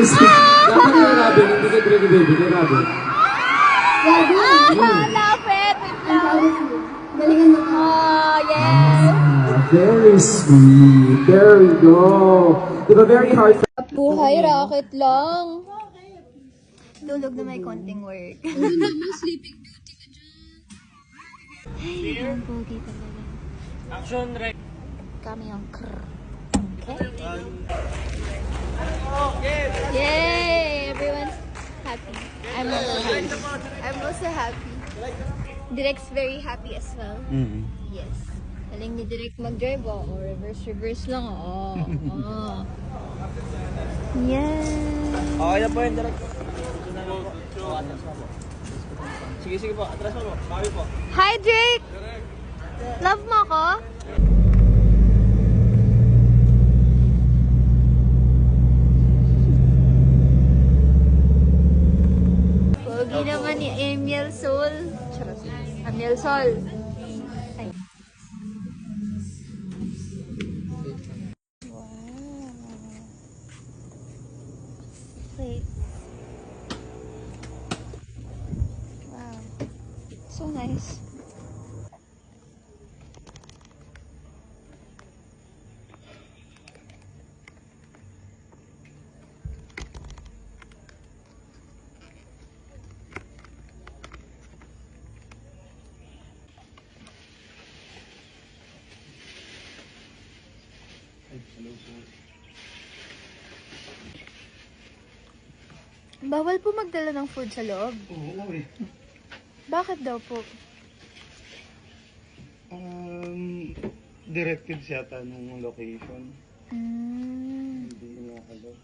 Dapat yung Robin, hindi ka Drake baby, kay Robin. Lapit! Ang powerful. Galingan mo ka. Oh, yes! Very sweet. There we go. Diba very hard for Buhay, racket lang. Tulog na may konting work. Sleeping beauty ka dyan. Ay, ang pogi talaga. Action, right? Kami yung krr. Okay? Yay! Everyone's happy. I'm also happy. I'm also happy. Direct's very happy as well. Yes. Galing ni Direct mag-drive, oh. O, reverse lang, oh. Oh. Yes. Okay na po yun, direct. Sige, sige po. Atras mo po. Bawi po. Hi, Drake! Love mo ako? Pogi naman ni Amiel Sol. Charot. Amiel Sol. Ay. Wow. Wait. Wow. So nice. Bawal po magdala ng food sa loob. Oo eh. Bakit daw po? Directed siya nung location. Hindi na alam.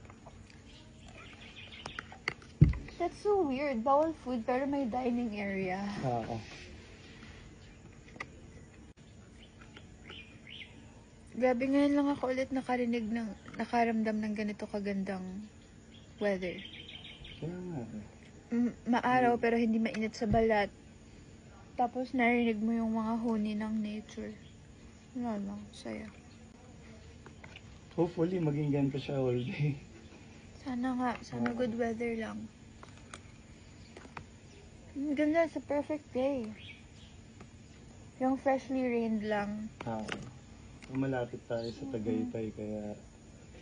That's so weird. Bawal food pero may dining area. Oo. Grabe, ngayon lang ako ulit nakaramdam ng ganito kagandang weather. Kaya nga eh. Maaraw pero hindi mainit sa balat. Tapos narinig mo yung mga huni ng nature. Wala lang, saya. Hopefully maging ganito siya all day. Sana nga, sana good weather lang. Ang ganda, it's a perfect day. Yung freshly rained lang. Oo. Malapit tayo sa Tagaytay kaya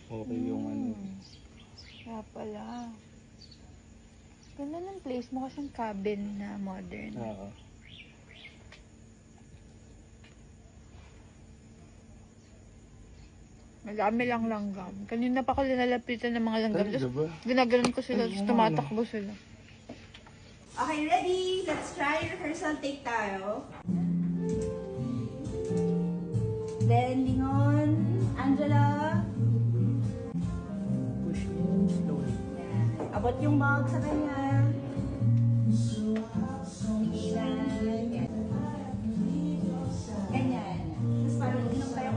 okay yung ano. Kaya pala. Ganda ng place mo kasing cabin na modern. Oo. Madami lang langgam. Kanina pa ko linalapitan ng mga langgam. Talaga ba? Ginaganon ko sila, Ay, tapos ano? tumatakbo sila. Okay, ready? Let's try rehearsal take tayo. Then, Lingon, Angela. Push in slowly. Yan. Abot yung bag sa kanya. Tigilan. Yan. Ganyan. Tapos parang inom tayo.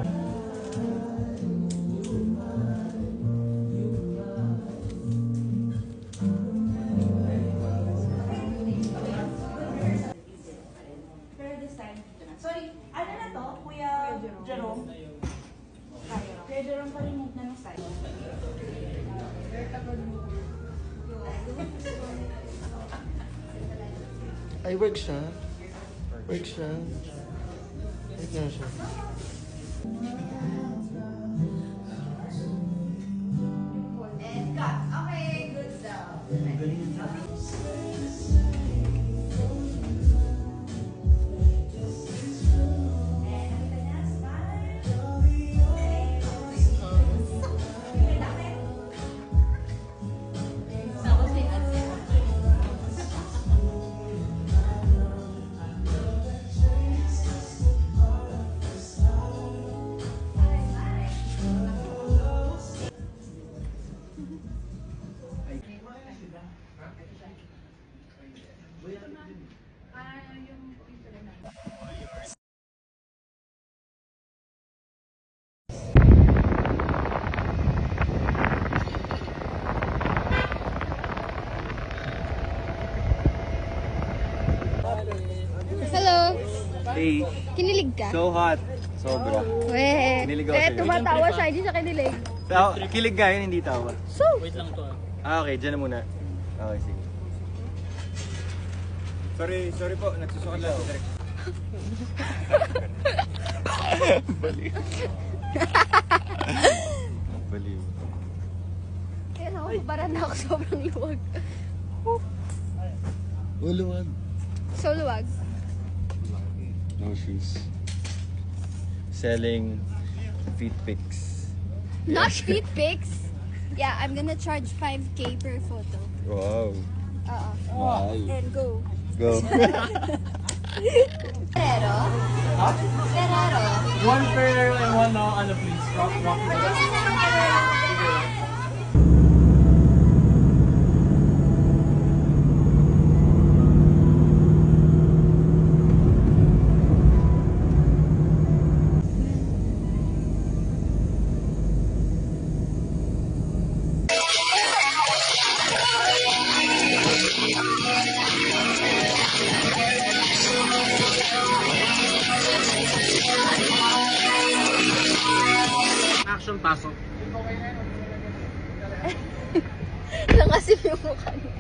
Pero this time, dito na. Sorry, ano na to? Kuya Jerome? Kuya Jerome pa rin na ng style. Ay, work siya. Work siya. Work nga siya. And cut. Okay, good stuff. Hello! Hey, Kinilig ka? so hot. Sobra. Weh! Kinilig ako Eh, sa'yo. tumatawa siya, hindi siya kinilig. Kilig nga yun, hindi tawa. So, Okay, dyan na muna. Okay, sige. Sorry po, nagsusukat lang si Direk. Baliw. Baliw. Kaya ako, parang ako sobrang luwag. Uluwag. So luwag. No shoes. Selling feet pics. Not feet pics. Yeah, I'm gonna charge 5K per photo. Wow. Wow. And go. Go. Ferrero? Ferrero? One Ferrero and one ano please. Rock. Action pasok. Lang kasi yung mukha niya.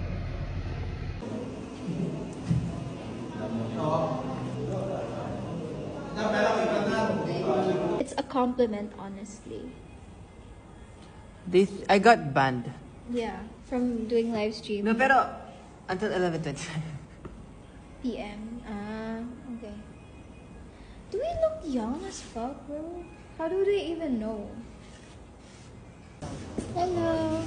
It's a compliment, honestly. I got banned. Yeah, from doing live stream. No, pero until 11:25. PM. Okay. Do we look young as fuck, bro? How do they even know? Hello.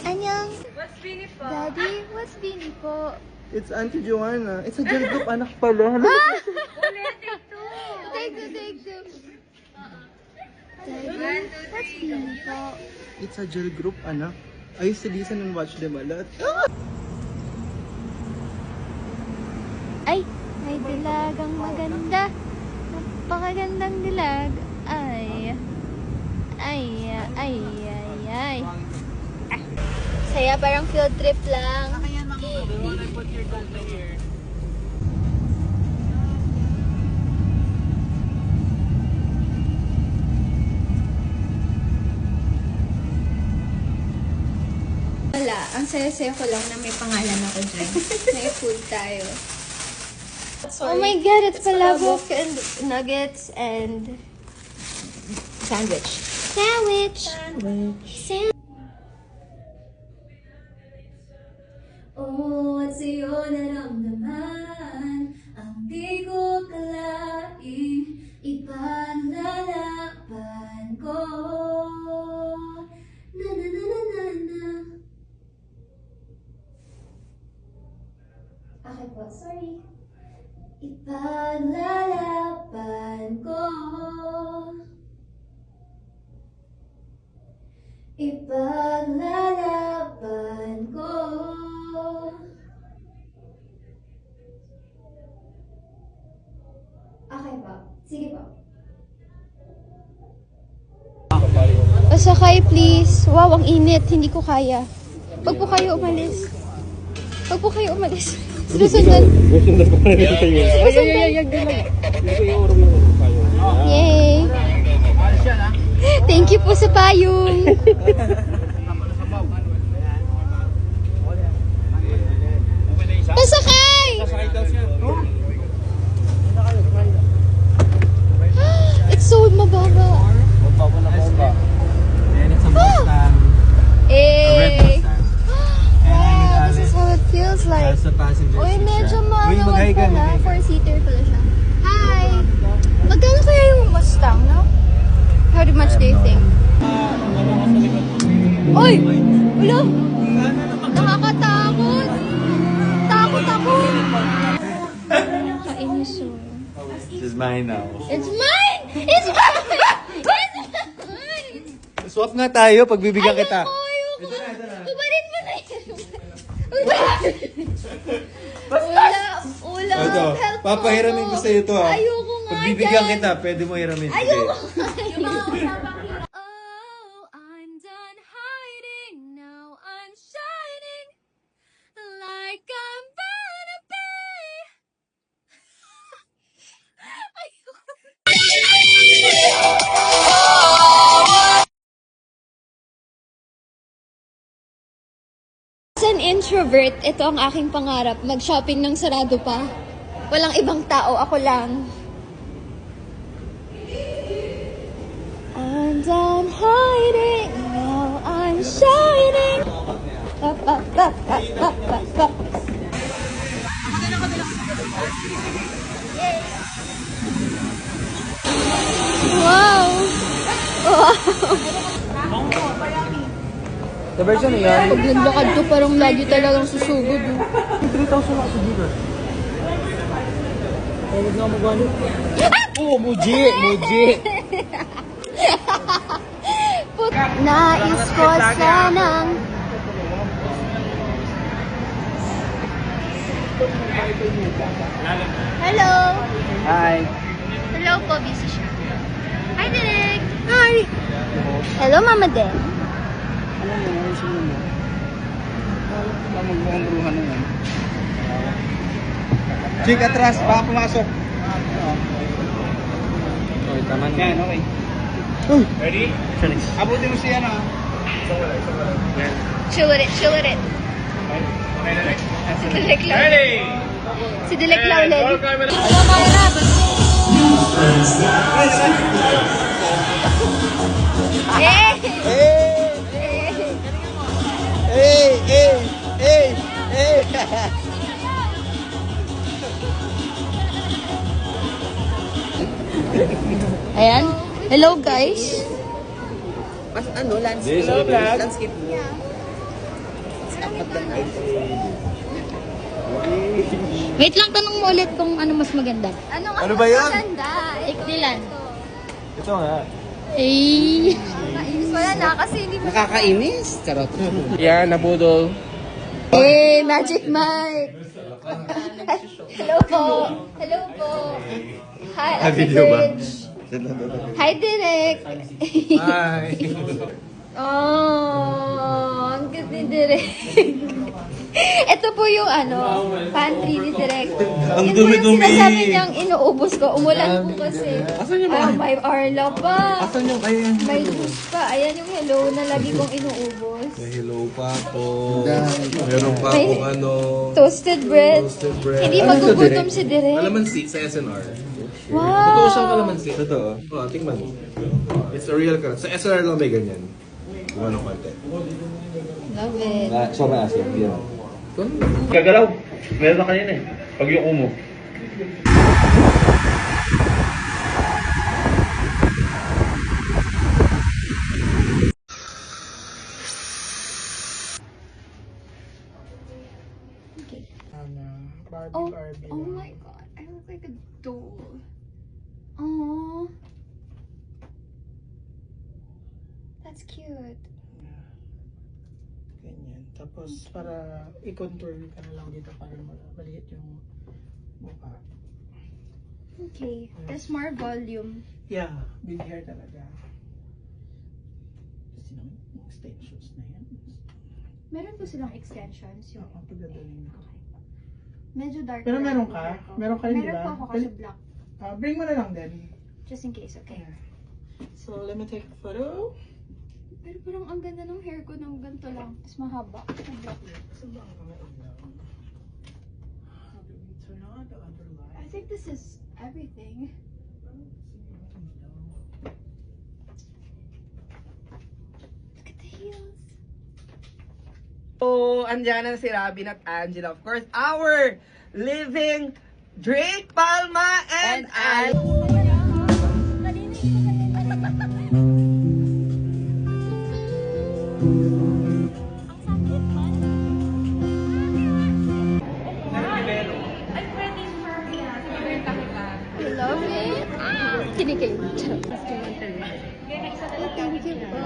Annyeong. What's Bini po? Daddy, what's Bini po? It's Auntie Joanna. It's a gel group anak pala. Take two. Daddy, what's Bini po? It's a gel group anak. I used to listen and watch them a lot. Ay, may dilagang maganda. Napakagandang dilag. Ay. Saya, parang field trip lang. Wala. Ang saya-saya ko lang na may pangalan ako dyan. May food tayo. Oh my God, it's palabok and nuggets and sandwich. Oh, at sa'yo naramdaman ang di ko kalaing ipanlalaban ko. Na na na na na na. Okay po, sorry. Ipaglalaban ko. Ipaglalaban ko. Okay po. Sige po. Pasakay, please. Wow, ang init. Hindi ko kaya. Wag po kayo umalis. Sinusundan. Yay! Thank you po sa payong. Pasakay! It's so mababa. Eh. This is how it feels like. Uy, medyo maluwag pala. Four-seater pala siya. Hi! Magkano kaya yung Mustang, no? How much do you think? Uy! Ulo! Nakakatakot! Takot ako! Kainis oh. This is mine now. It's mine! It's mine! Swap nga tayo, pagbibigyan kita. Ayoko! Kumarin mo na yun! Ulam! Ito, Help papahiramin ko ako. sa'yo ito ha. Ayoko nga Pagbibigyan dyan. kita, pwede mo hiramin. Sige. Ayoko nga! Yung mga usapang extrovert, ito ang aking pangarap. Mag-shopping ng sarado pa. Walang ibang tao, ako lang. And I'm hiding, now I'm shining. Up, up, up, up, up, up, up. Wow! Wow! The version na yan. Pag naglakad ko, parang lagi talagang susugod. 3,000 ako sa Giga. Huwag na magwalo. Oh, Muji! Muji! Nais ko sanang Hello! Hi! Hello po, busy siya. Hi, Derek! Hi! Hello, Mama Den. Alam mo, ayusin mo mo. Magmukhang bruhan na yan. Chick, atras! Baka pumasok! Okay, tama na. Yan, okay. Ready? Finish. Abutin mo siya na. Chill with it, chill with it. Si Dilek lang. Si Dilek lang ulit. Eh! Hey! Hey! Hey! Hey! Ayan. Hello, guys. Mas ano, landscape? Landscape mo. Wait lang, tanong mo ulit kung ano mas maganda. Ano ba yan? Maganda. Ikdilan. Ito nga. Eh. Wala na kasi hindi mo. Nakakainis? Charot. Yan, nabudol. Eh, Magic Mike. Hello po. Hello po. Hi, video ba? Hi, Derek. Hi! Oh, ang cute ni Direk. Ito po yung pantry ni Direk. Ang Yun po yung dumi-dumi. sinasabi niyang inuubos ko. Umulan po kasi. Asan yung Ah, may Arla pa. Asan yung ayan? May juice pa. Ayan yung hello na lagi kong inuubos. Hello pa ako. Meron pa May- akong ano. Toasted bread. Toasted bread. Hindi magugutom si Direk. Kalamansi sa SNR. Wow. Totoo siyang kalamansi. Totoo. Oo, tingnan mo. It's a real kalamansi. Sa SNR lang may ganyan. Kung ano konti. Love it. Sobrang asin. Hindi naman. Gagalaw. Meron na kanina eh. Pag yung mo. Oh, oh my god. I look like a doll. Oh. That's cute. Ganyan. Tapos, para i-contour ka na lang dito para maliit yung mukha. Okay. There's more volume. Yeah, big hair talaga. Kasi naman, yung extensions na yan. Meron po silang extensions. Yung Oo, pagdadalhin ko. medyo dark. Pero red meron yung ka? hair ko. Meron ka rin, Meron diba? po ako kasi black. Bring mo na lang din. Just in case, okay? So, let me take a photo. Pero parang ang ganda ng hair ko ng ganito lang. Tapos mahaba. Sobra. So, baka ka ilaw. How do we turn on the other light? I think this is everything. Look at the heels. So, andyan na si Robin at Angela. Of course, our living Drake Palma and Al. I love it. Kinikilig. Thank you po.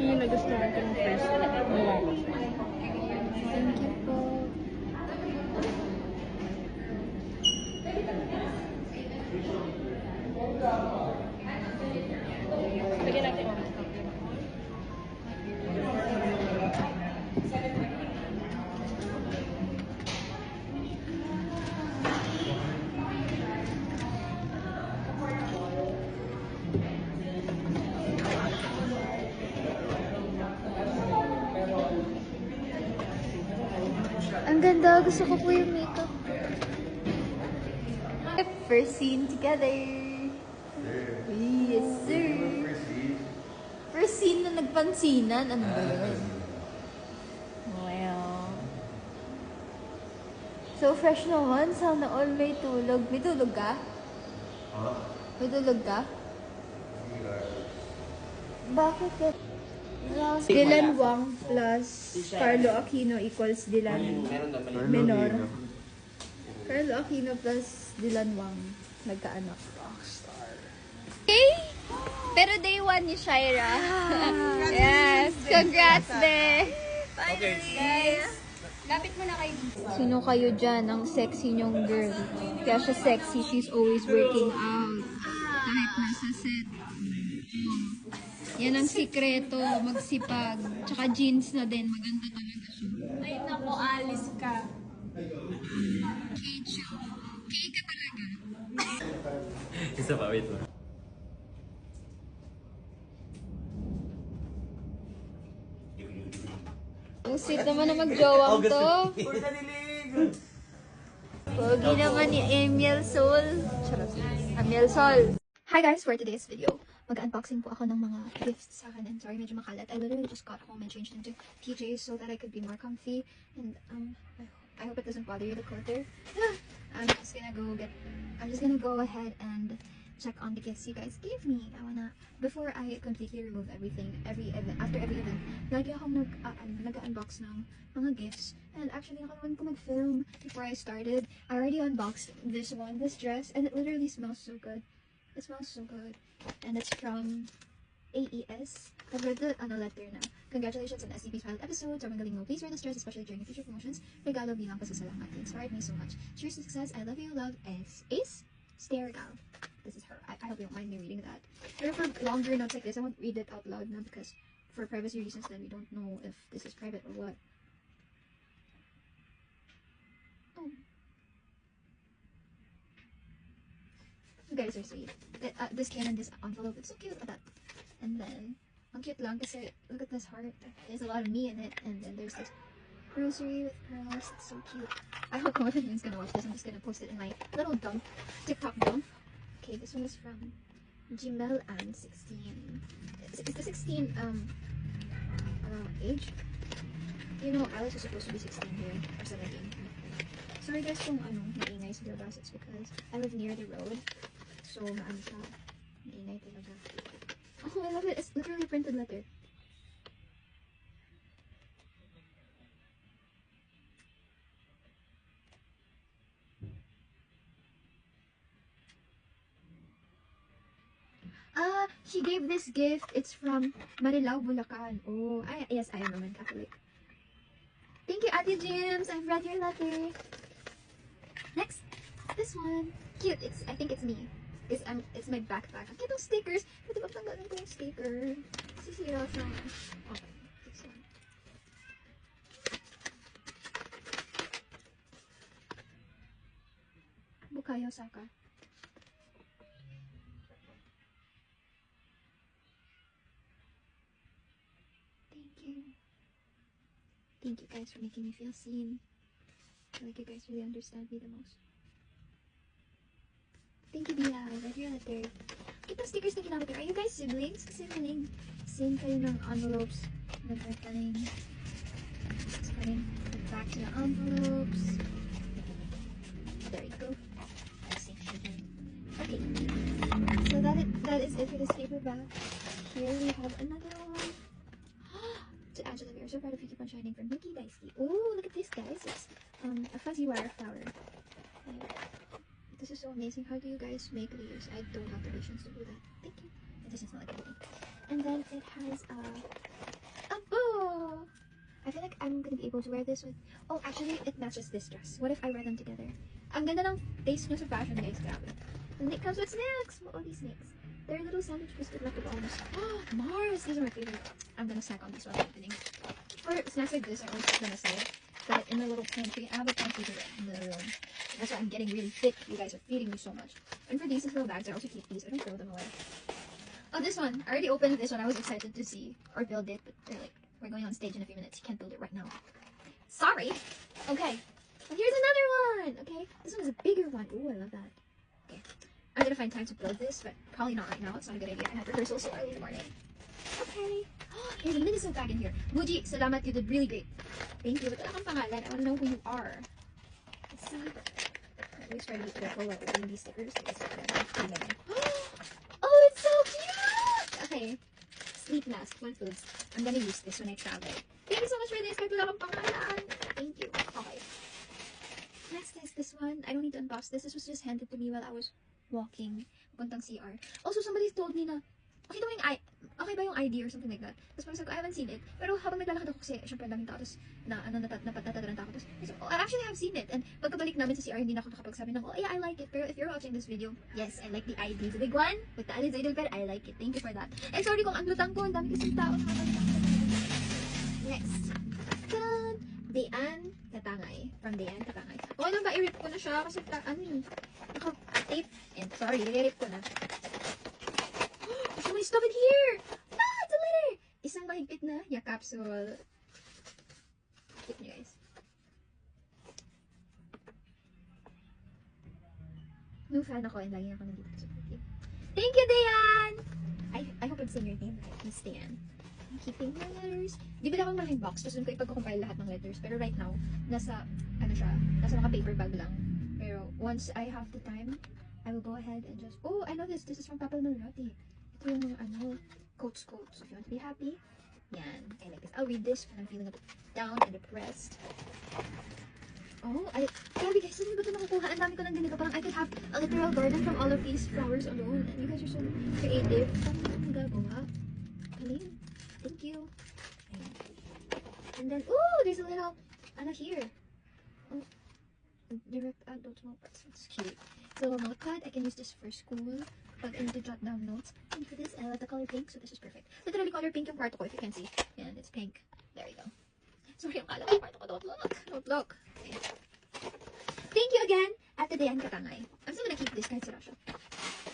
Yung nagustuhan ko ng first. Thank you po. Ang ganda. Gusto ko po yung makeup. First scene together. Yes, sir. First scene na nagpansinan. Ano ba yun? Wow. So fresh naman. Sana all may tulog. May tulog ka? May tulog ka? Bakit ka? Dylan Wang plus Carlo Aquino equals Dylan Menor. Carlo Aquino plus Dylan Wang nagkaanak. Okay? Pero day 1 ni Shaira. Yes! Congrats, be! Finally! Guys! Lapit mo na kayo. Sino kayo dyan ang sexy nyong girl? Kaya siya sexy, she's always working out. Kahit nasa set. Yan ang sikreto, magsipag. Tsaka jeans na din, maganda talaga siya. Ay, nako, alis ka. Kechu. Kay ka talaga. Isa pa, wait lang. Ang sweet naman na mag-jowang to. Pogi naman ni Emil Sol. Charot. Emil Sol. Hi guys, for today's video, mag-unboxing po ako ng mga gifts sa akin. And sorry, medyo makalat. I literally just got home and changed into PJs so that I could be more comfy. And I hope it doesn't bother you, the clutter. I'm just gonna go ahead and check on the gifts you guys gave me. Before I completely remove everything, after every event, lagi akong nag-unbox ng mga gifts. And actually, nakalimutan ko mag-film before I started. I already unboxed this one, this dress, and it literally smells so good. It smells so good. And it's from AES. I've read the letter na. Congratulations on SCP's pilot episode. Sobrang galing mo. Please wear this dress, especially during the future promotions. Regalo bilang pasasalamat. You inspired me so much. Cheers to success. I love you. Love, Ace. Stairgal. This is her. I hope you don't mind me reading that. Pero for longer notes like this, I won't read it out loud now because for privacy reasons, then we don't know if this is private or what. Oh. You guys are sweet. This came in this envelope. It's so cute. Look at that. And then, ang cute lang kasi look at this heart. There's a lot of me in it. And then there's this rosary with pearls. It's so cute. I hope no one is gonna watch this. I'm just gonna post it in my little dump, TikTok dump. Okay, this one is from Jimel and 16. Is the 16 age? You know, Alice was supposed to be 16 here or 17. Sorry guys kung maingay sa labas. It's because I live near the road. So, siya. Maingay talaga. Oh, I love it. It's literally a printed letter. She gave this gift. It's from Marilao, Bulacan. Oh, yes, I am Roman Catholic. Thank you, Ate James. I've read your letter. Next, this one. Cute. I think it's me. It's my backpack. Ang cute ng stickers. Pwede ba tanggalin ko yung sticker? Sisira sa... Okay, this one. Bukayo Saka. Thank you guys for making me feel seen. I feel like you guys really understand me the most. Thank you, Bia. I read your letter. Ito stickers na ginamit ko. Are you guys siblings? Kasi feeling same kayo ng envelopes. Nagkakaling. Just coming back to the envelopes. There you go. I see. Okay. So that is it for this paper bag. Here we have another one. To Angela, we are so proud of you. Keep on shining from Nikki Daisuke. Oh, look at this, guys. It's a fuzzy wire flower. This is so amazing. How do you guys make these? I don't have the patience to do that. Thank you. It doesn't smell like anything. And then it has a bow. I feel like I'm gonna be able to wear this with... Oh, actually, it matches this dress. What if I wear them together? Ang ganda ng taste nyo sa fashion, guys. Grabe. And it comes with snacks. What are these snacks? They're little sandwich biscuit left with almost. Oh, Mars! These are my favorite. I'm gonna snack on these while I'm opening. For snacks like this, I always put them aside. But in the little pantry, I have a pantry here in the room. That's why I'm getting really thick. You guys are feeding me so much. And for these little bags, I also keep these. I don't throw them away. Oh, this one. I already opened this one. I was excited to see or build it, but they're like, we're going on stage in a few minutes. You can't build it right now. Sorry. Okay. And here's another one. Okay. This one is a bigger one. Ooh, I love that. Okay. I'm gonna find time to build this, but probably not right now. It's not a good idea. I have rehearsal so early in the morning. Okay. There's a Minnesota tag in here. Muji, salamat. You did really great. Thank you. But wala kang pangalan. I want to know who you are. Let's see. I always try to be careful while opening these stickers. Oh, it's so cute! Okay. Sleep mask. One foods. I'm gonna use this when I travel. Thank you so much for this. Kahit wala kang pangalan. Thank you. Okay. Next is this one. I don't need to unbox this. This was just handed to me while I was walking. Puntang CR. Also, somebody told me na, okay ba yung ID or something like that? Tapos parang sabi ko, I haven't seen it. Pero habang naglalakad ako kasi, syempre ang daming tao, tapos natatadran ako. Tapos, I actually have seen it. And pagkabalik namin sa CR, hindi na ako nakapagsabi ng, oh yeah, I like it. Pero if you're watching this video, yes, I like the ID. The big one, with the Alice Idol, I like it. Thank you for that. And sorry kung ang lutang ko, ang dami kasing tao. Next. Tan! Dayan Katangay. From Dayan Katangay. Okay lang ba, i-rip ko na siya kasi, naka-tape. And sorry, i-rip ko na. There's so many stuff in here! Ah, it's a letter! Isang mahigpit na capsule. Tip niyo guys. New fan ako and lagi ako nandito sa video. Thank you, Dayan! I hope I'm saying your name right, Miss Dayan. I'm keeping my letters. Bibili ako ng malaking box, tapos doon ko ipag-compile lahat ng letters. Pero right now, nasa naka-paper bag lang. Pero once I have the time, I will go ahead and just, oh, I know this. This is from Papa Malrati. Ito yung mga, quotes. If you want to be happy, yan. I like this. I'll read this when I'm feeling a bit down and depressed. Oh, grabe guys, saan ba ito nakukuha? Ang dami ko ng ganito. Parang I could have a literal garden from all of these flowers alone. And you guys are so creative. Parang nagagawa. Galing. Thank you. Ayan. And then, ooh, there's a little, here. Oh, direct adult notebooks. It's cute. It's a little notepad. I can use this for school. But I need to jot down notes. And for this, I like the color pink, so this is perfect. Literally color pink yung kwarto ko, if you can see. And it's pink. There you go. Sorry, yung kala ko kwarto ko. Don't look. Don't look. Okay. Thank you again, Ate Dayan Katangay. I'm still gonna keep this kahit sira siya.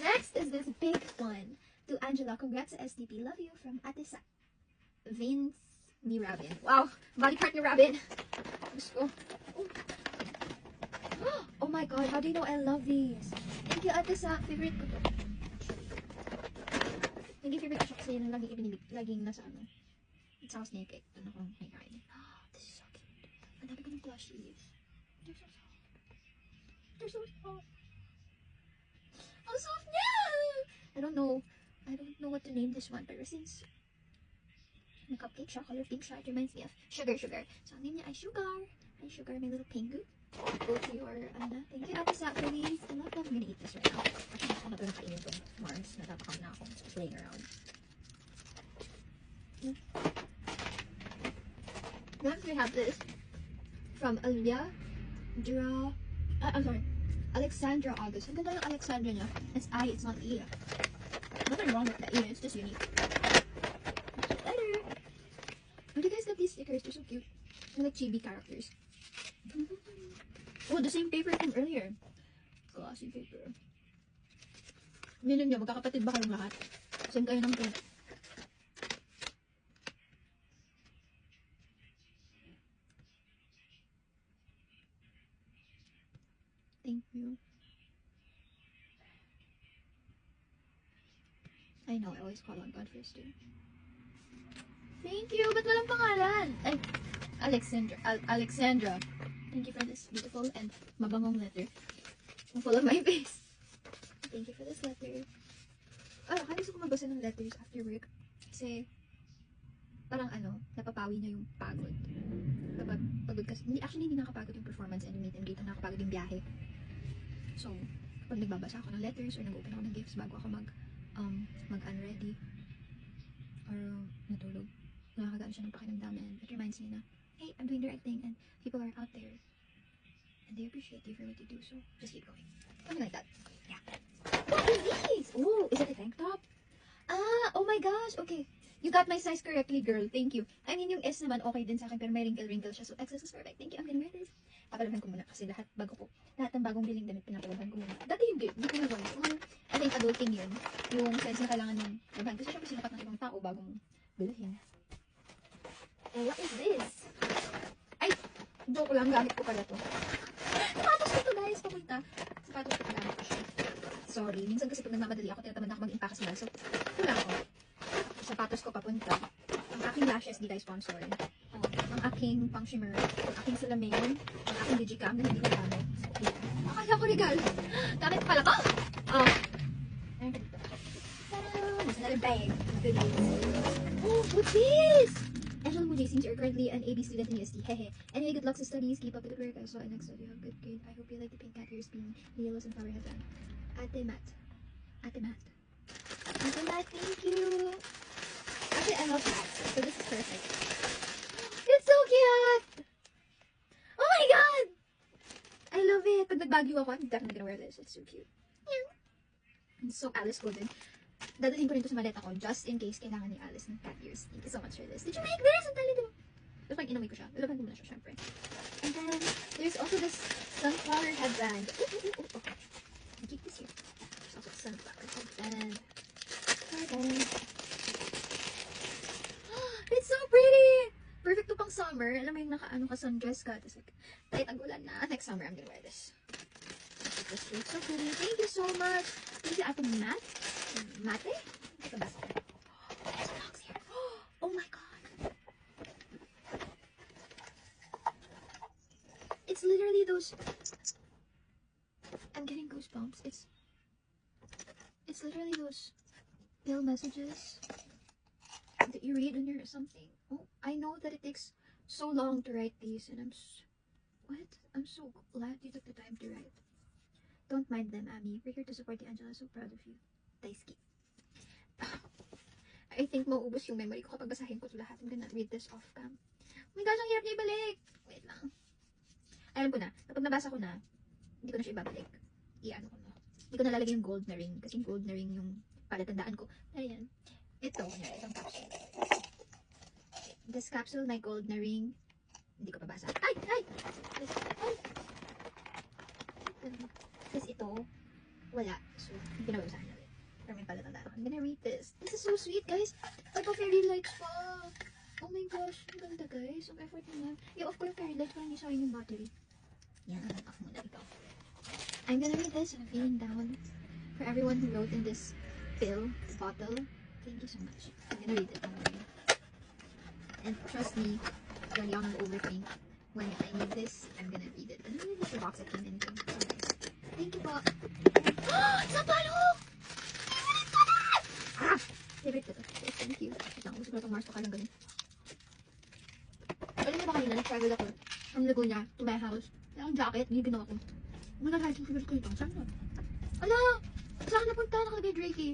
Next is this big one. To Angela, congrats sa SDP. Love you from Ate Sa. Veins ni Robin. Wow, body part ni Robin. Gusto. Oh my god, how do you know I love these? Thank you, Ate Sa. Favorite ko to. Hindi favorite ko siya kasi yun ang laging nasa It's house naked. Ano kung may kain. This is so cute. Ang dami ko ng plushies. They're so soft. They're so soft. Ang soft niya! I don't know what to name this one, pero since may cupcake siya, color pink siya, it reminds me of Sugar. So, ang name niya ay Sugar. Hi, Sugar, my little penguin. Go to your, thank you, Ate Sa, for these. I love that. I'm gonna eat this right now. Actually, ako na ito nakainin itong Mars. Natatakaw na ako. It's just laying around. Next, we have this from Alexandra August. Ang ganda yung Alexandra niya. It's I, it's not E. Nothing wrong with the E, it's just unique. Letter! Where do you guys get these stickers? They're so cute. They're like chibi characters. Oh, the same paper from earlier. Glossy paper. Nilin niyo, magkakapatid ba kayong lahat? Send kayo ng print. Thank you. I know, I always call on God first too. Thank you! Ba't walang pangalan? Ay, Alexandra. Thank you for this beautiful and mabangong letter. I'm full of my face. Thank you for this letter. Gusto ko magbasa ng letters after work. Kasi, parang napapawi na yung pagod. Kapag pagod kasi, hindi nakapagod yung performance and yung meet and greet, nakapagod yung biyahe. So, kapag nagbabasa ako ng letters or nag-open ako ng gifts bago ako mag-unready or natulog, nakakagaan siya ng pakiramdam and it reminds me na, hey, I'm doing the right thing and people are out there and they appreciate you for what you do, so just keep going. Something like that. Yeah. What are these? Oh, is it a tank top? Oh my gosh, okay. You got my size correctly, girl. Thank you. I mean, yung S naman okay din sa akin pero may wrinkle siya, so XS is perfect. Thank you. I'm gonna wear this. Papalaban ko muna kasi lahat ng bagong biling damit pinapalaban ko muna. Dati hindi ko nagawa. I think adulting yun. Yung sense na kailangan ng laban. Kasi syempre sinukat ng ibang tao bagong bilhin. Oh, what is this? Ay! sapatos ko pag ko siya. Sorry, minsan kasi pag nagmamadali ako, tinatamad ako mag-impake sila. So, wala ako. Sapatos ko papunta. Ang aking lashes, di tayo sponsor. Ang aking pang shimmer, ang aking salamin, ang aking digicam na hindi ko gamit. Akala ko regalo. Gamit pala ko. Oh. Ayun ka dito. Ta-da! There's another bag. Goodies. Oh, what's this? Angela Muji, since you're currently an AB student in UST, hehe. Anyway, good luck sa studies. Keep up with the work. I saw an next study. Have good grade. I hope you like the pink cat ears being the yellows and flower headband. Ate Matt. Ate Matt. Ate Matt, thank you. Actually, I love Matt, so this is perfect. It's so cute! Oh my god! I love it. Pag nag-Baguio ako, I'm definitely gonna wear this. It's so cute. It's so Alice coded. Dadalhin ko rin ito sa maleta ko just in case kailangan ni Alice ng cat ears. Thank you so much for this. Did you make this? Ang tali diba? Tapos pag inamoy ko siya, ilaban ko muna siya, syempre. And then, there's also this sunflower headband. Okay. I'll keep this here. There's also a sunflower headband. It's so pretty! Perfect to pang summer. Alam mo yung naka-ano ka sundress ka. Tapos like, kahit ang ulan na. Next summer, I'm gonna wear this. This looks so pretty. Thank you so much. Thank you, Ate Matt. Mate? Ito ba? There's vlogs here. Oh my god. It's literally those... I'm getting goosebumps. It's literally those pill messages that you read when you're something. Oh, I know that it takes so long to write these, and I'm so glad you took the time to write. Don't mind them, Ami. We're here to support you, Angela. So proud of you. Daisuki. I think mauubos yung memory ko kapag basahin ko ito lahat. I'm gonna read this off cam. Oh my gosh, ang hirap niya ibalik. Wait lang. Alam ko na. Kapag nabasa ko na, hindi ko na siya ibabalik. I-ano ko na. Hindi ko nalalagay yung gold na ring. Kasi yung gold na ring yung palatandaan ko. Ayan. Ito, itong capsule. This capsule, my gold na ring. Hindi ko pabasa. Ay! Kasi ito, wala. So, hindi ko na babasahin ulit. Pero may palatandaan ako. I'm gonna read this. This is so sweet, guys. Nagpa-fairy lights pa. Oh my gosh. Ang ganda, guys. Ang effort naman. I-off ko yung fairy lights para hindi sayang yung battery. Yan. Off muna ito. I'm gonna read this and I'm feeling down. For everyone who wrote in this pill bottle, thank you so much. I'm gonna read it. Don't worry. And trust me, lagi ako nag-overthink. When I need this, I'm gonna read it. And this is the box it came in. So nice. Thank you po. Sa palo! Favorite ko na! Favorite ko to. Thank you. Wait lang, gusto ko itong Mars pa kalang ganun. Alam niyo ba kanina, nag-travel ako from Laguna to my house. Yung jacket, yung ginawa ko. Magagayat yung favorite ko ito. Saan na? Ala! Saan napunta? Nakalagay Drakey.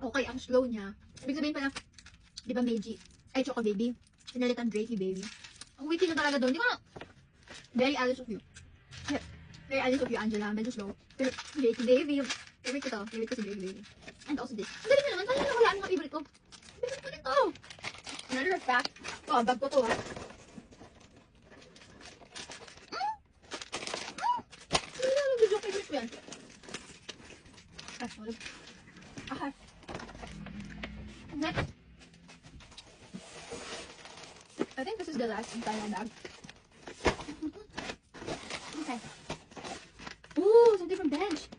Okay, ang slow niya. Ibig sabihin pala, di ba Meiji? Ay, Choco Baby. Pinalitan Drakey Baby. Ang witty na talaga doon. Di ba? Very Alice of you. Yeah. Very Alice of you, Angela. Medyo slow. Pero Drakey Baby. Favorite ko to. Favorite ko si Drakey Baby. And also this. Ang galing na naman. Kaya nawalaan mo ang favorite ko. Favorite ko din to. Another fact. Oh, bag ko to ha. Favorite ko yan. Sorry. Next. I think this is the last entire bag. Okay. Ooh, something from Bench.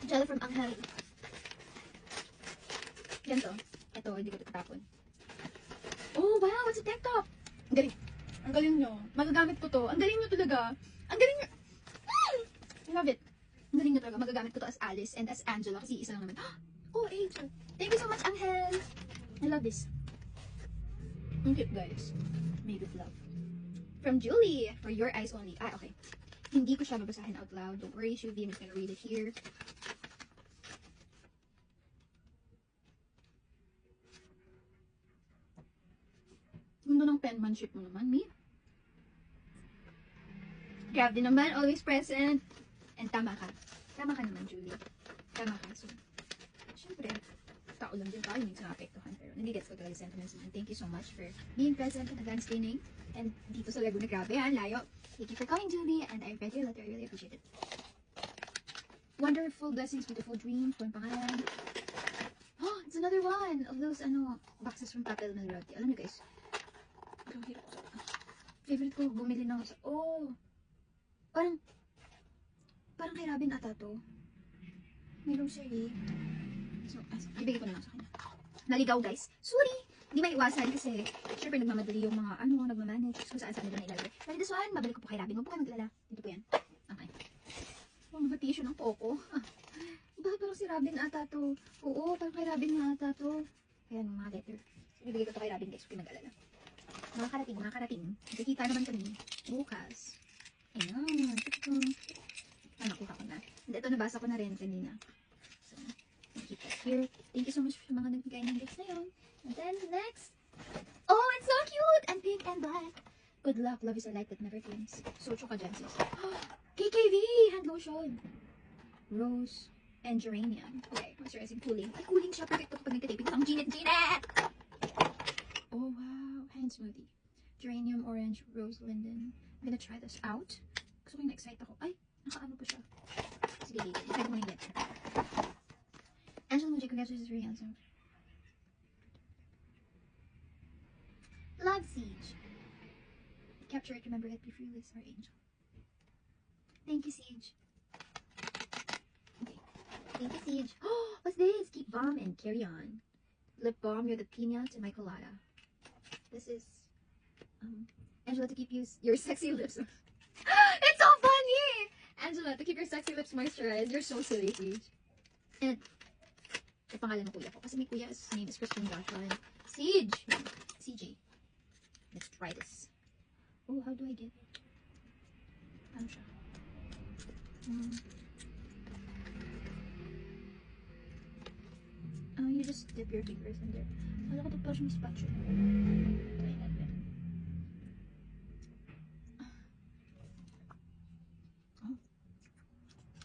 Jelly from Angel. Yan to. Ito, hindi ko ito tapon. Oh, wow, it's a tank top. Ang galing. Ang galing nyo. Magagamit ko to. Ang galing nyo talaga. Ang galing nyo. I love it. Ang galing nyo talaga. Magagamit ko to as Alice and as Angela kasi isa lang naman. Oh, Angel. Thank you so much, Angel. I love this. Thank you, guys. Made with love. From Julie, for your eyes only. Okay. Hindi ko siya babasahin out loud. Don't worry, Shuvi. I'm just gonna read it here. Ganda ng penmanship mo naman, me. Grabe naman, always present. And tama ka. Tama ka naman, Julie. Tama ka. So, syempre, tao lang din tayo, minsan naapektuhan, pero nagigets ko talaga sentiments naman. Thank you so much for being present in advanced training. And dito sa Laguna, grabe ha, layo. Thank you for coming, Julie, and I read your letter. I really appreciate it. Wonderful blessings, beautiful dreams, kung pangalan. Oh, it's another one of those, boxes from Papel Melroti. Alam niyo guys, favorite ko, bumili ng, parang, Parang kay Robin ata to. May rosary. So, ibigay ko na lang sa kanya. Naligaw guys. Sorry! Hindi may iwasan kasi syempre nagmamadali yung mga nagmamanage kung saan na ilalagay. Pero this one, babalik ko po kay Robin. Huwag po kayo mag-alala. Dito po yan. Okay. Oh, nag-tissue ng Poco. Bakit parang si Robin ata to? Oo, parang kay Robin na ata to. Ayan, mga letter. So, ibigay ko to kay Robin guys. Huwag kayo mag-alala. Mga karating. Nakikita naman kami. Bukas. Ayan. Nakuha ko na. And ito, nabasa ko na rin kanina. So, keep it here. Thank you so much sa mga nagbigay ng gifts na yun. And then, next. Oh, it's so cute! And pink and black. Good luck. Love is a light that never flames. So, choka dyan, sis. KKV! Hand lotion. Rose and geranium. Okay, moisturizing cooling. Ay, cooling siya. Perfect to kapag nagka-taping. Ang Ginit! Oh, wow. Hand smoothie. Geranium, orange, rose, linden. I'm gonna try this out. Gusto ko yung na-excite ako. Ay, naka-ano pa siya. Sige, decide mo yung letter. Angela Muji, congratulations, very handsome. Love Siege. Capture it, remember it, be fearless, our angel. Thank you, Siege. Okay. Thank you, Siege. Oh, what's this? Keep balm and carry on. Lip balm, you're the pina to my colada. This is, Angela, to keep your sexy lips. It's so funny! Angela, to keep your sexy lips moisturized. You're so silly, Siege. And, yung pangalan ng kuya ko. Kasi may kuya, his name is Christian Joshua. And Siege! CJ. Let's try this. Oh, how do I get it? Ano siya? You just dip your fingers in there. Wala ko ito pa siyang spatula. Try natin. Oh.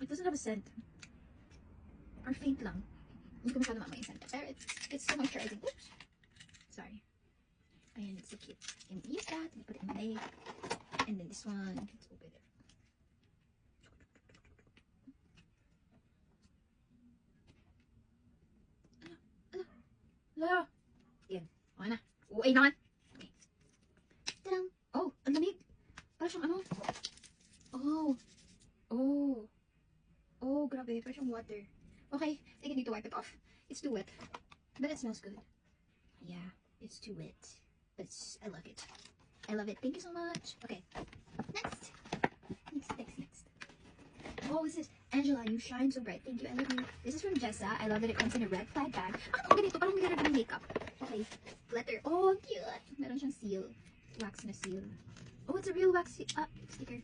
It doesn't have a scent. Or faint lang. Hindi ko masyado mamay scent. Pero it's so moisturizing. Oops! Sorry. Ayan, it's so cute. You can use that. You put it in my leg. And then this one. Let's open it. Hala. Yan. Okay na. Okay naman. Okay. Tadang. Oh, ang lamig. Parang siyang ano. Oh. Oh. Oh, grabe. Parang siyang water. Okay. I think I need to wipe it off. It's too wet. But it smells good. Yeah. It's too wet. But I love it. I love it. Thank you so much. Okay. Next. Next. Oh, this is Angela. You shine so bright. Thank you. I love you. This is from Jessa. I love that it comes in a red flag bag. Ano ganito? Parang may ng makeup. Okay. Letter. Oh, cute. Meron siyang seal. Wax na seal. Oh, it's a real wax sticker.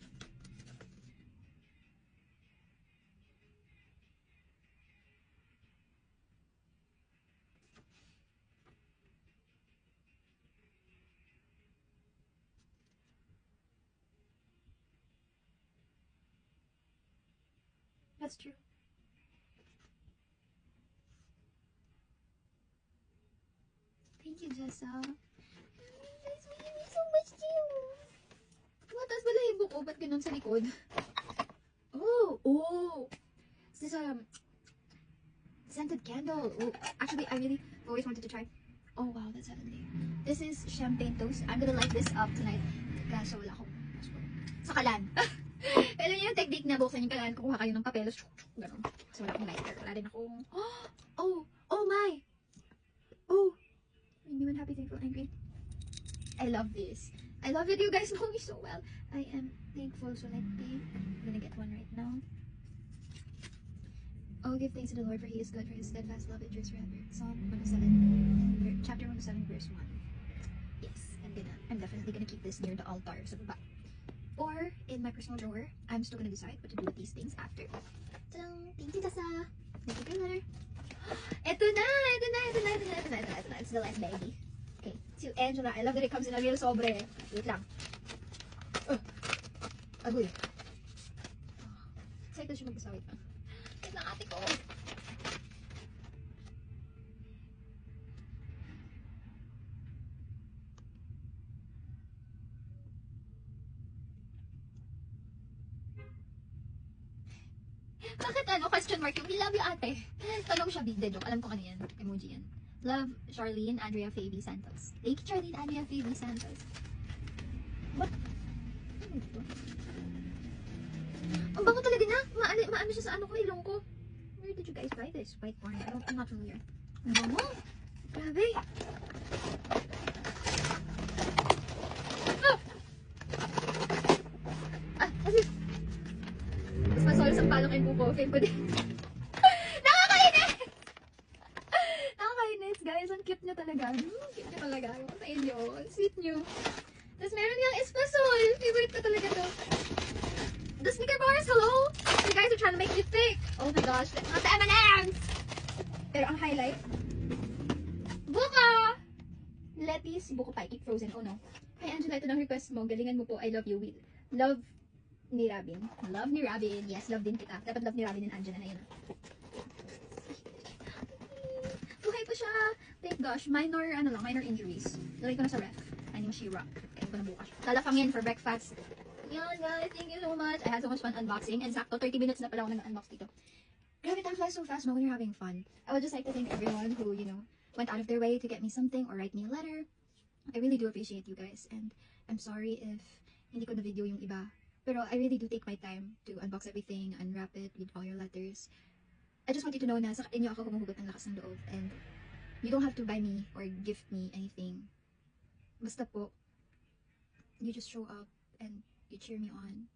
That's true. Thank you, Jessa. That's me so much too. Mataas pala yung buko. Ba't ganun sa likod? Oh! This is scented candle. Oh, actually, I really always wanted to try. Oh, wow, that's heavenly. This is champagne toast. I'm gonna light this up tonight. Kaso wala akong sa kalan. Pero yung technique na buksan yung kalan, kukuha kayo ng papelos. Ganun. So wala akong lighter. Wala rin akong... Oh my! Oh! Anyone happy, thankful, angry? I love this. I love it. You guys know me so well. I am thankful. So let me... I'm gonna get one right now. Oh, give thanks to the Lord, for He is good, for His steadfast love endures forever. Psalm 107, chapter 107, verse 1. Yes, I'm definitely gonna keep this near the altar sa baba. Or in my personal drawer. I'm still gonna decide what to do with these things after. Ta-dang! Thank you, Tessa! Thank you for your letter. Ito na! It's the last baby. Okay, to Angela. I love that it comes in a real sobre. Wait lang. Agoy. Excited siya mag-isa. Wait lang. Wait lang, ate ko. Bakit question mark yung we love you ate? Tanong siya, big joke. Alam ko ano yan. Emoji yan. Love, Charlene, Andrea Fabi Santos. Thank you, Charlene, Andrea Fabi Santos. What? Ano ito? Ang bango talaga na. maano siya sa ano ko, ilong ko. Where did you guys buy this? White porn. I'm not familiar. Ang bango. Grabe. Kasi mas masol sa palong ay buko. Feel ko din. Nakakainis! Nakakainis, guys. Ang cute nyo talaga. Cute nyo talaga. Ako sa inyo. Ang sweet nyo. Tapos meron yung espasol. Favorite ko talaga to. The Snicker bars, hello? You guys are trying to make me thick. Oh my gosh. That's not the M&M's! Pero ang highlight, buka! Lettuce, buko pa. Keep frozen. Oh no. Hi Angela, ito ng request mo. Galingan mo po. I love you. We love ni Robin. Love ni Robin. Yes, love din kita. Dapat love ni Robin and Angela na yun. Buhay pa siya. Thank gosh. Minor injuries. Lagay ko na sa ref. I need She-Ra. Kaya ko na bukas. Lalapangin for breakfast. Yan guys, thank you so much. I had so much fun unboxing. And sakto, 30 minutes na pala ako nag-unbox dito. Grabe, time flies so fast when you're having fun. I would just like to thank everyone who, went out of their way to get me something or write me a letter. I really do appreciate you guys. And I'm sorry if hindi ko na video yung iba. Pero I really do take my time to unbox everything, unwrap it, read all your letters. I just want you to know na sa inyo ako humuhugot ng lakas ng loob. And you don't have to buy me or gift me anything. Basta po, you just show up and you cheer me on.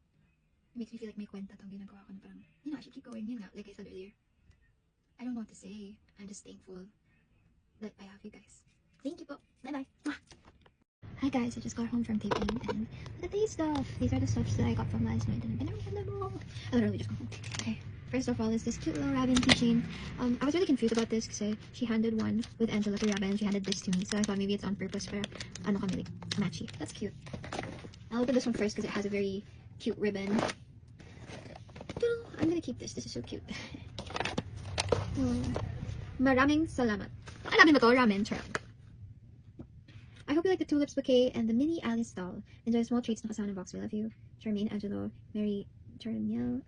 It makes me feel like may kwenta tong ginagawa ko na parang, I should keep going. Yun nga, like I said earlier. I don't know what to say. I'm just thankful that I have you guys. Thank you po. Bye-bye. Hi guys, I just got home from taping and look at these stuff. These are the stuffs that I got from last night and I literally just got home. Okay. First of all is this cute little Robin keychain. I was really confused about this because she handed one with Angela to Robin and she handed this to me. So I thought maybe it's on purpose para ano kami, like, matchy. That's cute. I'll open this one first because it has a very cute ribbon. I'm gonna keep this. This is so cute. Maraming salamat. Alamin mo to, ramen. Charot. I hope you like the tulips bouquet and the mini Alice doll. Enjoy small treats na kasama ng box. We love you. Charmaine, Angelo, Mary, Charmiel,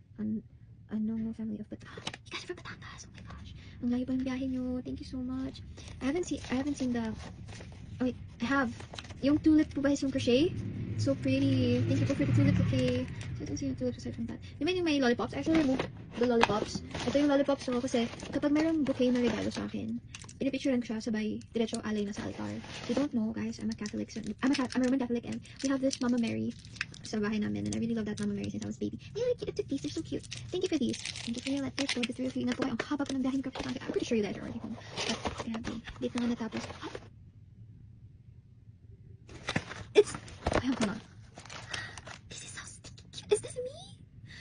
Anongo family of Batangas. You guys are from Batangas. Oh my gosh. Ang layo pa ng biyahe nyo. Thank you so much. I haven't seen the... Oh wait, I have. Yung tulip po ba is yung crochet? So pretty. Thank you po for the tulip bouquet. So I don't see yung tulips aside from that. Yung may lollipops. I actually removed the lollipops. Ito yung lollipops ko kasi kapag mayroong bouquet na regalo sa akin, pinipicturean ko siya sabay diretso alay na sa altar. If you don't know, guys, I'm a Catholic. I'm a Roman Catholic and we have this Mama Mary sa bahay namin and I really love that Mama Mary since I was baby. They really cute. These. They're so cute. Thank you for these. Thank you for your letters. For the three of you. Ang haba pa ng biyahe ni Kapitang. I'm pretty sure you guys are already home. But grabe. Date na nga natapos. It's... Hold on. This is so stinky cute. Is this me?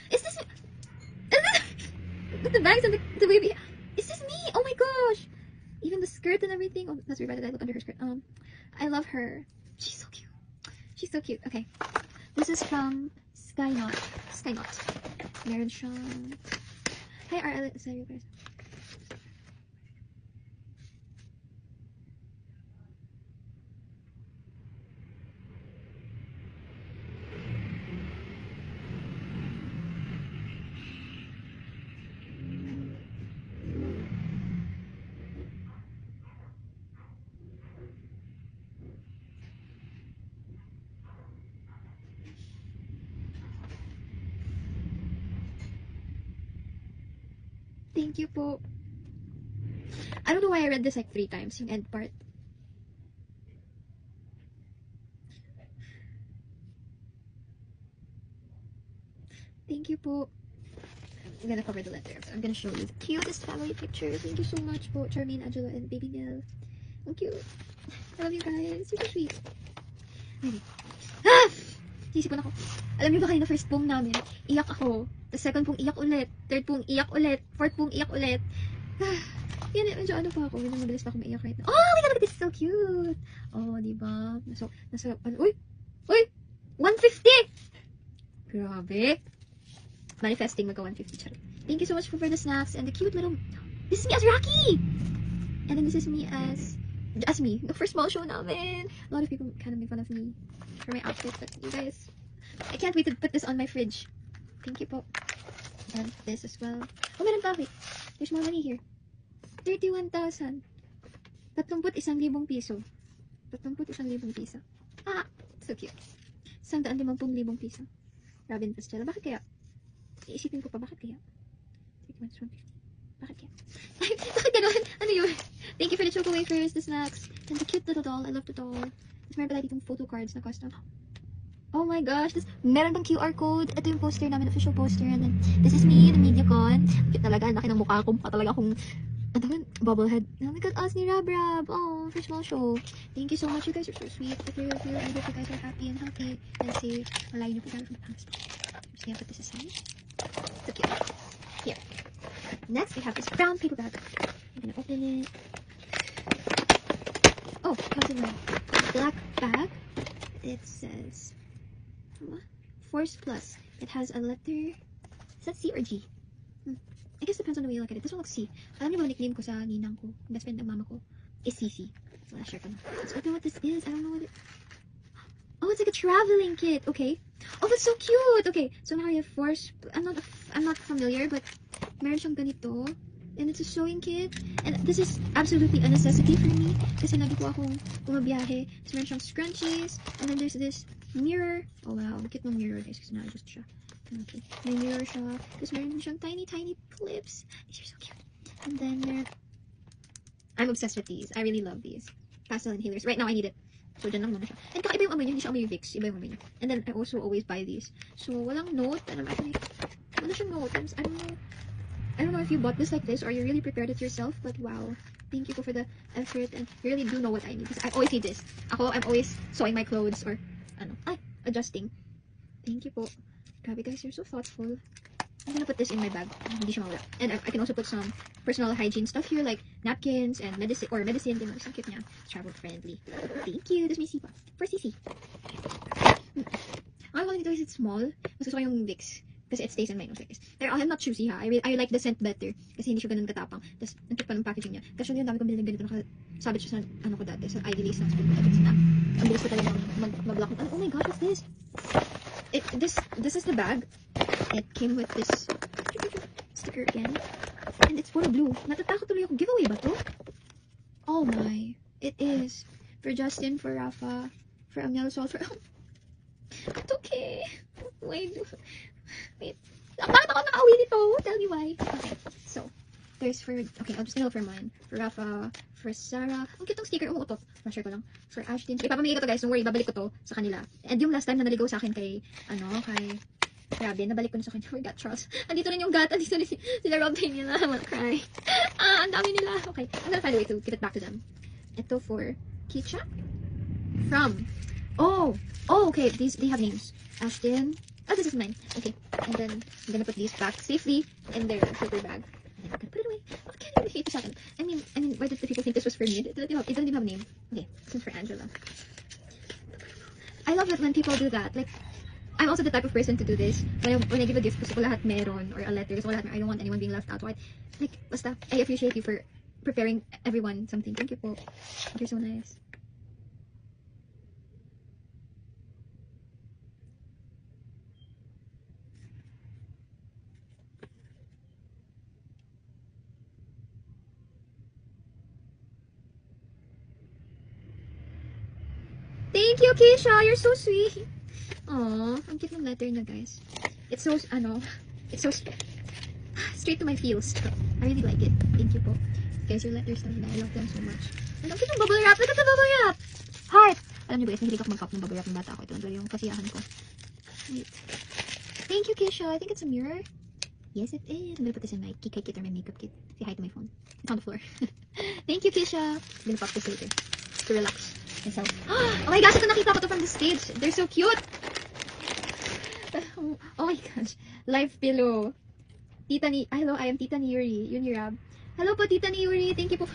Is this me? With the bags and the baby. Is this me? Oh my gosh. Even the skirt and everything. Oh, that's weird. I look under her skirt. I love her. She's so cute. She's so cute. Okay. This is from Skynot. Meron siyang... Hi, RL. Sorry, guys. Thank you po. I don't know why I read this like 3 times, yung end part. Thank you po. I'm gonna cover the letter. I'm gonna show you the cutest family picture. Thank you so much po, Charmaine, Angela, and Baby Nell. So cute. I love you guys. You're so sweet. Ready? Ah! Sisipon ako. Alam niyo ba kayo na first poem namin? Iyak ako. The second pong iyak ulit. Third pong iyak ulit. Fourth pong iyak ulit. Yan, medyo ano pa ako. Medyo madalis pa ako maiyak right now. Oh my god, this is so cute. Oh, diba? Nasa, uy! Uy! 150! Grabe. Manifesting magka 150. Charot. Thank you so much for the snacks and the cute little... This is me as Rocky! And then this is me as me. The first small show namin. A lot of people kind of make fun of me for my outfit, but you guys, I can't wait to put this on my fridge. Thank you po. And this as well. Oh, meron pa. Wait. There's more money here. 31,000. 31,000 piso. 31,000 piso. Ah! So cute. 150,000 piso. Robin Pastela. Bakit kaya? Iisipin ko pa, bakit kaya? Bakit yan? Bakit ganun? Ano yun? Thank you for the choco wafers, the snacks, and the cute little doll. I love the doll. Tapos meron pala ditong photo cards na custom. Oh my gosh, this, meron pang QR code. Ito yung poster namin, official poster. And then, this is me, the MediaCon. Cute talaga, laki ng mukha ko. Mukha talaga akong, ano yun, bobblehead. Oh my god, us ni Rab Rab. Oh, for small show. Thank you so much, you guys are so sweet. If you I hope you guys are happy and healthy and safe. Malayo niyo po tayo from the past. I'm just gonna put this aside. So cute. Here. Next, we have this brown paper bag. I'm gonna open it. Oh, it comes in a black bag. It says Force Plus. It has a letter. Is that C or G? I guess depends on the way you look at it. This one looks C. Alam niyo ba nickname ko sa ninang ko, best friend ng mama ko, is CC. So let's share ko na. Let's open what this is. I don't know what it. Oh, it's like a traveling kit. Okay. Oh, that's so cute. Okay, so now you have Force. I'm not familiar, but meron siyang ganito. And it's a sewing kit. And this is absolutely a necessity for me. Kasi lagi po akong bumabiyahe. So meron siyang scrunchies. And then there's this mirror. Oh wow, cute ng mirror guys. Kasi na-adjust siya. Okay. May mirror siya. Tapos meron siyang tiny clips. These are so cute. And then I'm obsessed with these. I really love these. Pastel inhalers. Right now I need it. So dyan lang muna siya. And kakaiba yung amoy niya. Hindi siya amoy yung Vicks. Iba yung amoy niya. And then I also always buy these. So walang note. And I'm actually, wala siyang note. I don't know if you bought this like this or you really prepared it yourself, but wow. Thank you for the effort and you really do know what I need. Because I always need this. I'm always sewing my clothes or adjusting. Thank you po. Grabe guys, you're so thoughtful. I'm gonna put this in my bag. Hindi siya mawala. And I can also put some personal hygiene stuff here like napkins and medicine. Din. Ang cute niya. Travel friendly. Thank you. This may sipa. For CC. Ang mga nito is it's small. Mas gusto ko yung Vicks. Kasi it stays in my nose like this. Pero I'm not choosy ha. I like the scent better. Kasi hindi siya ganun katapang. Tapos, ang cute pa ng packaging niya. Kasi yung dami kong binili ganito. Nakasabit siya sa, ko dati. Sa ID Lace ng school ko. Ang bilis ko talaga mag-block. Oh my gosh, what's this? This is the bag. It came with this sticker again. And it's puro blue. Natatakot tuloy ako. Giveaway ba to? Oh my. It is. For Justin, for Rafa, for Amnel Sol, for... It's okay. Wait. Bakit ako nakauwi nito? Tell me why. Okay, so, there's for, okay, I'll just gonna look for mine. For Rafa, for Sarah. Ang cute ng sticker. Oh, ito. Ma-share ko lang. For Ashton. Ipapamigay ko to guys. Don't worry, babalik ko to sa kanila. And yung last time na naligaw sa akin kay, grabe, nabalik ko na sa kanya. Oh my God, Charles. Andito rin yung gat. Andito rin sila Robin nila. I'm gonna cry. Ang dami nila. Okay, I'm gonna find a way to give it back to them. Ito for Kicha. From, okay, they have names. Ashton. Oh, this is mine. Okay. And then, I'm gonna put these back safely in their paper bag. And I'm gonna put it away. Oh, can't even hate this second. I mean, why did the people think this was for me? It doesn't even have a name. Okay, this is for Angela. I love it when people do that. Like, I'm also the type of person to do this. When I give a gift, gusto ko lahat meron, or a letter, gusto ko lahat meron. I don't want anyone being left out. So like, basta, I appreciate you for preparing everyone something. Thank you po. You're so nice. Thank you, Keisha. You're so sweet. Aww, ang cute ng letter na, guys. It's so, it's so straight to my feels. I really like it. Thank you po. Guys, your letters na I love them so much. And ang cute ng bubble wrap. Look at the bubble wrap. Heart. Alam niyo guys, nahilig ako mag-pop ng bubble wrap ng bata ako. Ito yung kasiyahan ko. Wait. Thank you, Keisha. I think it's a mirror. Yes, it is. I'm gonna put this in my key kit or my makeup kit. Say hi to my phone. It's on the floor. Thank you, Keisha. I'm gonna pop this later to relax myself. Oh my gosh, ito nakita ko to from the stage. They're so cute. Oh my gosh. Live pillow. Hello, I am Tita ni Yuri. Yun yung Rab. Hello po, Tita ni Yuri. Thank you po.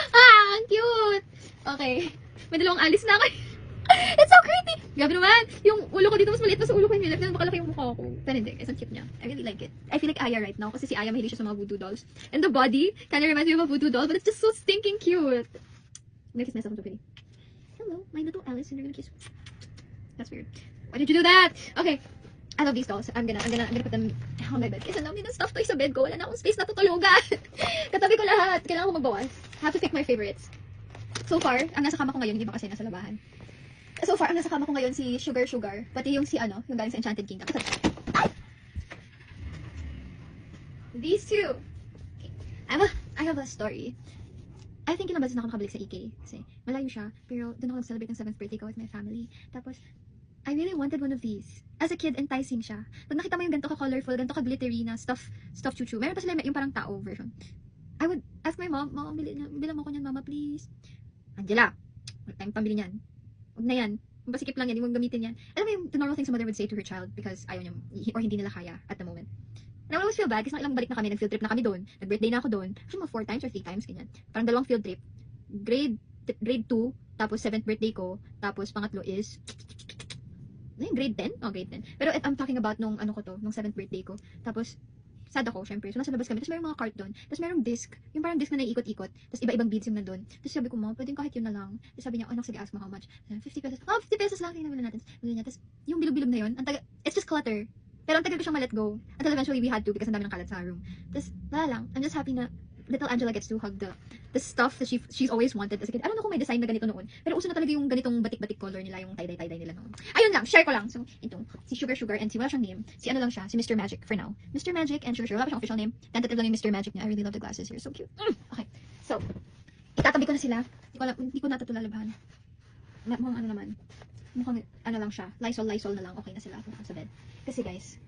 Ang cute. Okay. May dalawang alis na ako. It's so creepy. Grabe naman. Yung ulo ko dito, mas maliit pa sa ulo ko yung milk. Bakalaki yung mukha ko. Pero hindi, guys. Ang cute niya. I really like it. I feel like Aya right now. Kasi si Aya mahilig siya sa mga voodoo dolls. And the body kind of reminds me of a voodoo doll. But it's just so stinking cute. I'm gonna kiss myself so pretty. Hello, my little Alice, and you're gonna kiss. That's weird. Why did you do that? Okay, I love these dolls. I'm gonna put them on my bed. Kasi ang dami ng stuff toy sa bed ko. Wala na akong space na tutulugan. Katabi ko lahat. Kailangan ko magbawas. Have to pick my favorites. So far, ang nasa kama ko ngayon, hindi ba kasi nasa labahan. So far, ang nasa kama ko ngayon si Sugar. Pati yung si yung galing sa Enchanted Kingdom. These two. Okay. I have a story. I think ilang beses na ako nakabalik sa EK. Kasi malayo siya. Pero doon ako nag-celebrate ng 7th birthday ko with my family. Tapos, I really wanted one of these. As a kid, enticing siya. Pag nakita mo yung ganito ka-colorful, ganito ka-glittery na stuff chuchu. Meron pa sila yung parang tao version. I would ask my mom, Mama, bilang mo ko niyan, Mama, please. Angela, wala tayong pambili niyan. Huwag na yan. Mapasikip lang yan, hindi mo gamitin yan. Alam mo yung the normal things a mother would say to her child because ayaw niya, or hindi nila kaya at the moment. And I always feel bad kasi ilang balik na kami, nag-field trip na kami doon. Nag-birthday na ako doon. Actually, mga 4 times or 3 times, ganyan. Parang 2 field trip. Grade 2, tapos 7th birthday ko, tapos pangatlo is grade 10? Oh, grade 10. Pero I'm talking about nung 7th birthday ko. Tapos, sad ako, syempre. So, nasa labas kami. Tapos, mayroong mga cart doon. Tapos, mayroong disc. Yung parang disc na naiikot-ikot. Tapos, iba-ibang beads yung nandun. Tapos, sabi ko, Mom, pwedeng kahit yun na lang. Tapos, sabi niya, anak, sige, ask mo how much. 50 pesos. Oh, 50 pesos lang. Tingnan natin. Bili niya. Tapos, yung bilog-bilog na yun, it's just clutter. Pero ang tagal ko siyang ma-let go. Until eventually we had to because ang dami ng kalat sa room. Tapos, wala lang. I'm just happy na little Angela gets to hug the stuff that she's always wanted as a kid. I don't know kung may design na ganito noon. Pero uso na talaga yung ganitong batik-batik color nila, yung tie-dye nila noon. Ayun lang, share ko lang. So, ito, si Sugar and si wala siyang name. Si ano lang siya, si Mr. Magic for now. Mr. Magic and Sugar, wala pa siyang official name. Tentative lang yung Mr. Magic niya. I really love the glasses here. So cute. Okay. So, itatabi ko na sila. Hindi ko na ito lalabahan. Mukhang ano naman. Mukhang ano lang siya. Lysol na lang. Okay na sila sa bed. Kasi guys,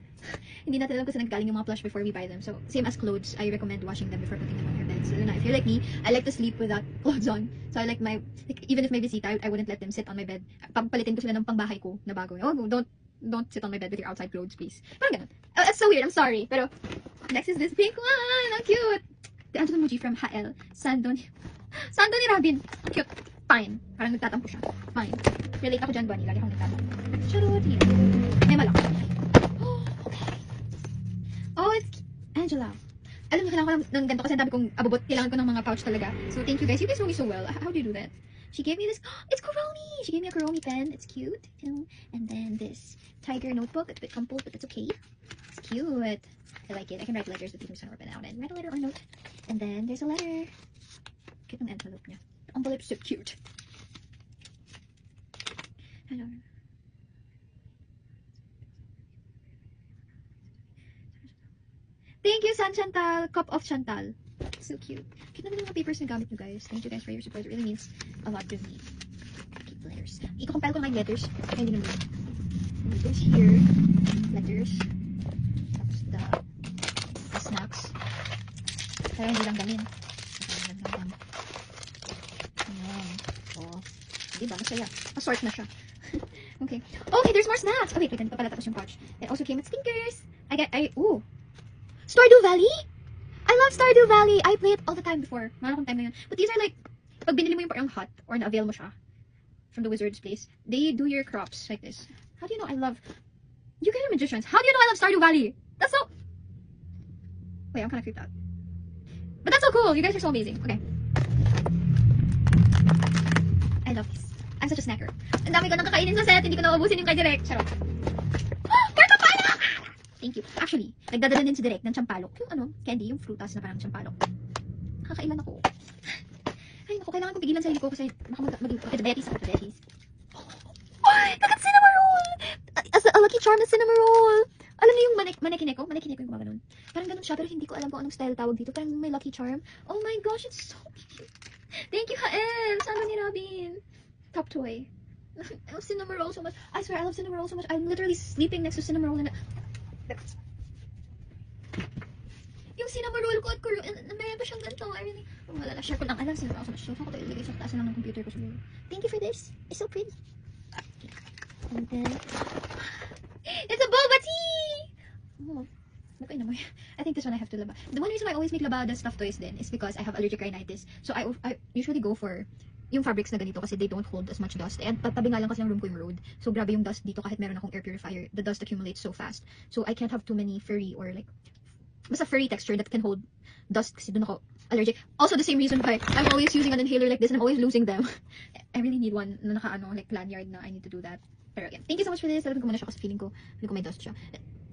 hindi natin alam kasi naggaling yung mga plush before we buy them. So, same as clothes, I recommend washing them before putting them on your bed. So, if you're like me, I like to sleep without clothes on. So, I like even if may visita, I wouldn't let them sit on my bed. Papalitin ko sila ng pangbahay ko na bago. Oh, don't sit on my bed with your outside clothes, please. Parang ganun. It's so weird, I'm sorry. Pero, next is this pink one. Ang cute. The Angela Muji from Hael. Sando ni Robin. Cute. Fine. Parang nagtatampo siya. Fine. Relate ako dyan, Bunny. Lagi akong nagtatampo. Charot. May malak. Oh, it's Angela. Alam niyo, kailangan ko ng ganito kasi ang dami kong abubot. Kailangan ko ng mga pouch talaga. So, thank you guys. You guys know me so well. How do you do that? She gave me this. It's Kuromi! She gave me a Kuromi pen. It's cute. And then this tiger notebook. It's a bit crumpled, but it's okay. It's cute. I like it. I can write letters with the sun or pen out and write a letter or note. And then there's a letter. Cute ang envelope niya. The envelope's so cute. Hello. Thank you, San Chantal. Cup of Chantal. So cute. Cute naman yung mga papers na gamit nyo, guys. Thank you guys for your support. It really means a lot to me. Okay, letters. Iko-compile ko ng letters. Ay, hindi naman. Letters here. Letters. Tapos the snacks. Pero hindi lang gamin. Ayan. Oh. Diba? Masaya. Masort na siya. Okay. Okay, there's more snacks. Okay, ganito pala tapos yung pouch. It also came with stickers. Ooh. Stardew Valley? I love Stardew Valley. I play it all the time before. Meron akong time na yun. But these are like, pag binili mo yung parang hot or na-avail mo siya from the Wizard's Place, they do your crops like this. How do you know I love... You guys are magicians. How do you know I love Stardew Valley? That's so... Wait, I'm kind of creeped out. But that's so cool. You guys are so amazing. Okay. I love this. I'm such a snacker. Ang dami ko nang kakainin sa set. Hindi ko naubusin yung kay Direk. Charot. Marco Pala! Thank you. Actually, nagdadala din si Direk ng champalok. Yung candy, yung frutas na parang champalok. Nakakailan ako. Ay, naku, kailangan kong pigilan sa sarili ko kasi baka mag-diabetes ako. Diabetes. Look at Cinnamoroll! As a lucky charm na Cinnamoroll! Alam niyo yung manekineko? Manekineko yung mga ganun. Parang ganun siya, pero hindi ko alam kung anong style tawag dito. Parang may lucky charm. Oh my gosh, it's so cute. Thank you, Hael! Sando ni Robin. Top toy. I love Cinnamoroll so much. I swear, I love Cinnamoroll so much. I'm literally sleeping next to Cinnamoroll in yung Cinnamoroll ko at meron pa siyang ganito. I really, wala na, share ko lang. Alam, Cinnamoroll so much. So, ako ito ilagay sa taas lang ng computer ko siguro. Thank you for this. It's so pretty. Okay. And then, it's a boba tea! Oh, okay naman. I think this one I have to laba. The one reason why I always make labada stuffed toys then is because I have allergic rhinitis. So, I usually go for yung fabrics na ganito kasi they don't hold as much dust. And tabi nga lang kasi ng room ko yung road. So, grabe yung dust dito kahit meron akong air purifier. The dust accumulates so fast. So, I can't have too many furry or like, basta furry texture that can hold dust kasi doon ako allergic. Also, the same reason why I'm always using an inhaler like this and I'm always losing them. I really need one na like lanyard na I need to do that. Pero again, thank you so much for this. Lalagyan ko muna siya kasi feeling ko may dust siya.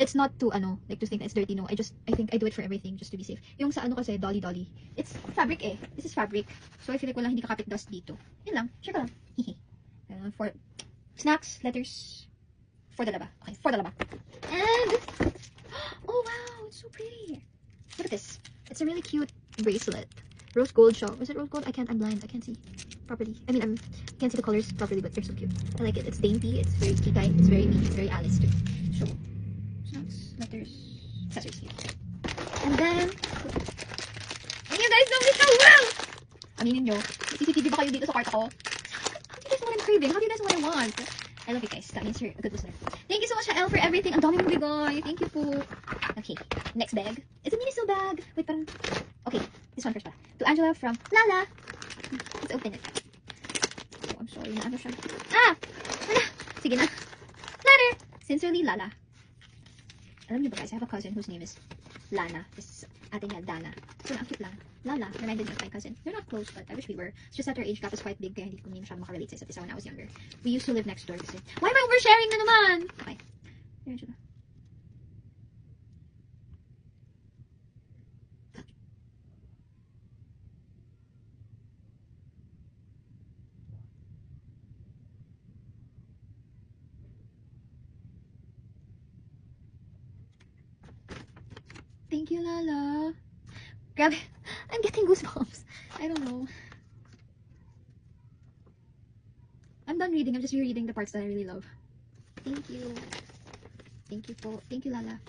It's not to like to think that it's dirty. No, I think I do it for everything just to be safe. Yung sa kasi Dolly. It's fabric eh. This is fabric. So I feel like walang hindi kakapit dust dito. Yun lang. Share ko lang. For snacks, letters, for the laba. Okay, for the laba. And oh wow, it's so pretty. Look at this. It's a really cute bracelet. Rose gold show. Is it rose gold? I'm blind. I can't see properly. I mean, I can't see the colors properly, but they're so cute. I like it. It's dainty. It's very kikay. It's very me. It's very Alice too. So, snacks, letters, accessories here. And then, and you guys know me so well! Aminin nyo, CCTV ba kayo dito sa kwarto ko? How do you guys know what I'm craving? How do you guys know what I want? I love you guys. That means you're a good listener. Thank you so much, Elle, for everything. Ang dami mong bigay. Thank you po. Okay, next bag. It's a Miniso bag. Wait, parang... Okay, this one first pala. To Angela from Lala. Let's open it. Oh, I'm sorry na ano siya. Ah! Wala! Sige na. Letter! Sincerely, Lala. Alam niyo ba guys, I have a cousin whose name is Lana. This ate niya, Dana. So, ang cute lang. Lala, reminded me of my cousin. They're not close, but I wish we were. It's just that our age gap is quite big, kaya hindi ko masyadong makarelate sa isa't isa when I was younger. We used to live next door kasi. Why am I oversharing na naman? Okay. There siya. Thank you, Lala. Grabe, I'm getting goosebumps. I don't know. I'm done reading. I'm just rereading the parts that I really love. Thank you. Thank you po. Thank you, Lala.